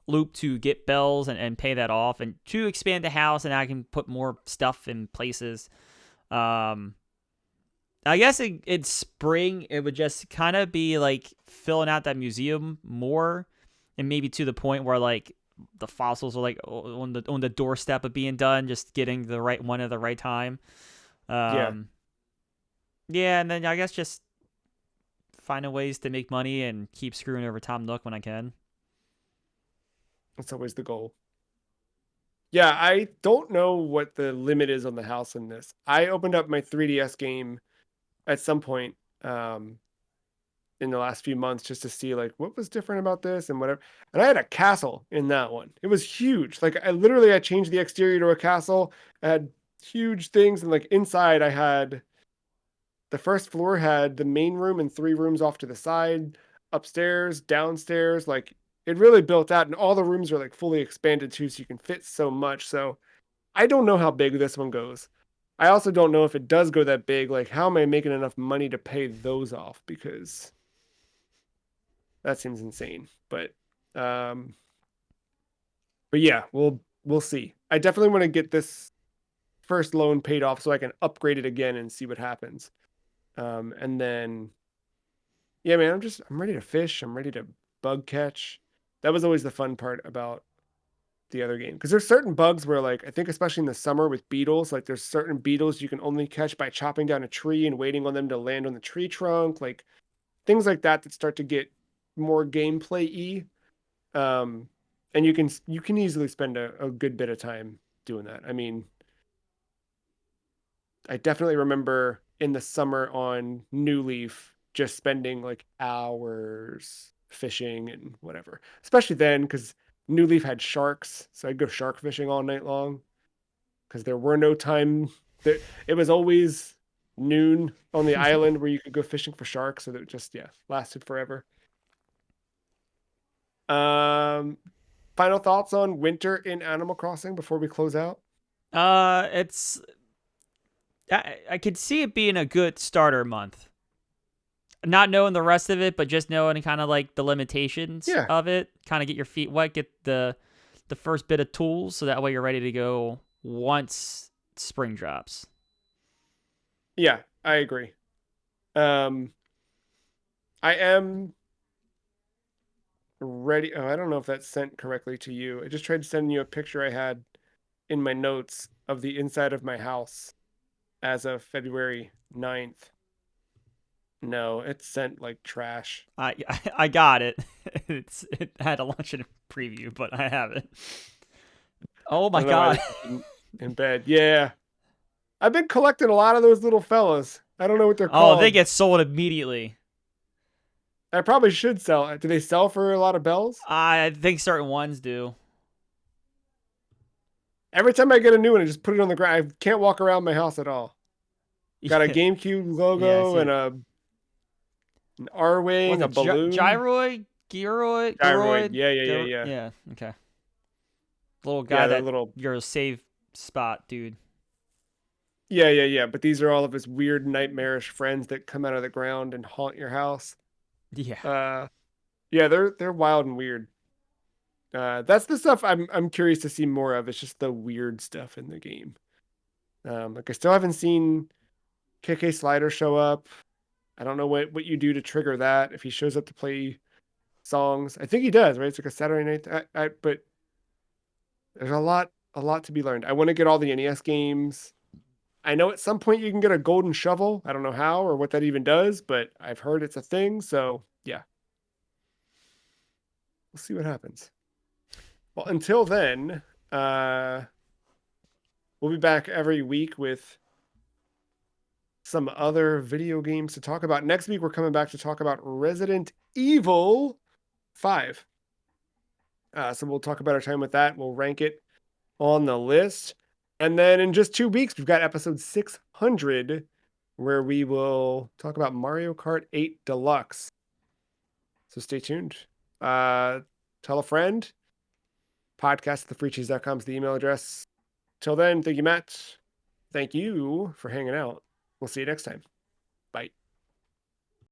loop to get bells and pay that off, and to expand the house and I can put more stuff in places. Um, I guess in spring it would just kind of be like filling out that museum more, and maybe to the point where like the fossils are like on the doorstep of being done, just getting the right one at the right time. Yeah, Um, yeah, and then I guess just finding ways to make money and keep screwing over Tom Nook when I can. that's always the goal. Yeah, I don't know what the limit is on the house in this. I opened up my 3DS game at some point in the last few months just to see like what was different about this and whatever. And I had a castle in that one. It was huge. Like I changed the exterior to a castle. I had huge things and like inside I had the first floor had the main room and three rooms off to the side, upstairs, downstairs, like it really built out and all the rooms are like fully expanded too so you can fit so much. So I don't know how big this one goes. I also don't know if it does go that big, like how am I making enough money to pay those off because that seems insane. Um but yeah, we'll see. I definitely want to get this first loan paid off so I can upgrade it again and see what happens. And then yeah, man, I'm ready to fish. I'm ready to bug catch. That was always the fun part about the other game because there's certain bugs where like I think especially in the summer with beetles, like there's certain beetles you can only catch by chopping down a tree and waiting on them to land on the tree trunk, like things like that that start to get more gameplay-y. Um, and you can easily spend a good bit of time doing that. I mean, I definitely remember in the summer on New Leaf just spending like hours fishing and whatever. Especially then because New Leaf had sharks, so I'd go shark fishing all night long because there were no time that it was always noon on the island where you could go fishing for sharks, so that it just yeah lasted forever. Um, Final thoughts on winter in Animal Crossing before we close out? It's I could see it being a good starter month. Not knowing the rest of it, but just knowing kind of like the limitations Yeah, of it, kind of get your feet wet, get the first bit of tools, so that way you're ready to go once spring drops. yeah, I agree. Um, I am ready. Oh, I don't know if that's sent correctly to you. I just tried to send you a picture I had in my notes of the inside of my house as of February 9th. No, it's sent like trash. I I got it. It had a launch in preview, but I have it. Oh I my don't know why god. this is in bed. Yeah. I've been collecting a lot of those little fellas. I don't know what they're Oh, they called. get sold immediately. I probably should sell. Do they sell for a lot of bells? I think certain ones do. Every time I get a new one, I just put it on the ground. I can't walk around my house at all. Got a Yeah, GameCube yeah, I logo see and it. an R Was wing, a it balloon. gyroid, gyroid, Gyroid. gyroid, Yeah, yeah, yeah, yeah. yeah. Okay, little guy Yeah, they're that little. your safe spot, dude. Yeah, yeah, yeah. But these are all of his weird nightmarish friends that come out of the ground and haunt your house. Yeah. Uh, yeah, they're wild and weird. That's the stuff I'm curious to see more of. It's just the weird stuff in the game. Like I still haven't seen KK Slider show up. I don't know what you do to trigger that. If he shows up to play songs, I think he does, right? It's like a Saturday night. But there's a lot to be learned. I want to get all the NES games. I know at some point you can get a golden shovel. I don't know how or what that even does, but I've heard it's a thing. So yeah, we'll see what happens. Well, until then, uh, we'll be back every week with some other video games to talk about. Next week, we're coming back to talk about Resident Evil 5. So we'll talk about our time with that. We'll rank it on the list. And then in just 2 weeks, we've got episode 600, where we will talk about Mario Kart 8 Deluxe. So stay tuned. Uh, Tell a friend. Podcast at thefreecheese.com is the email address. Till then, thank you, Matt. Thank you for hanging out. We'll see you next time.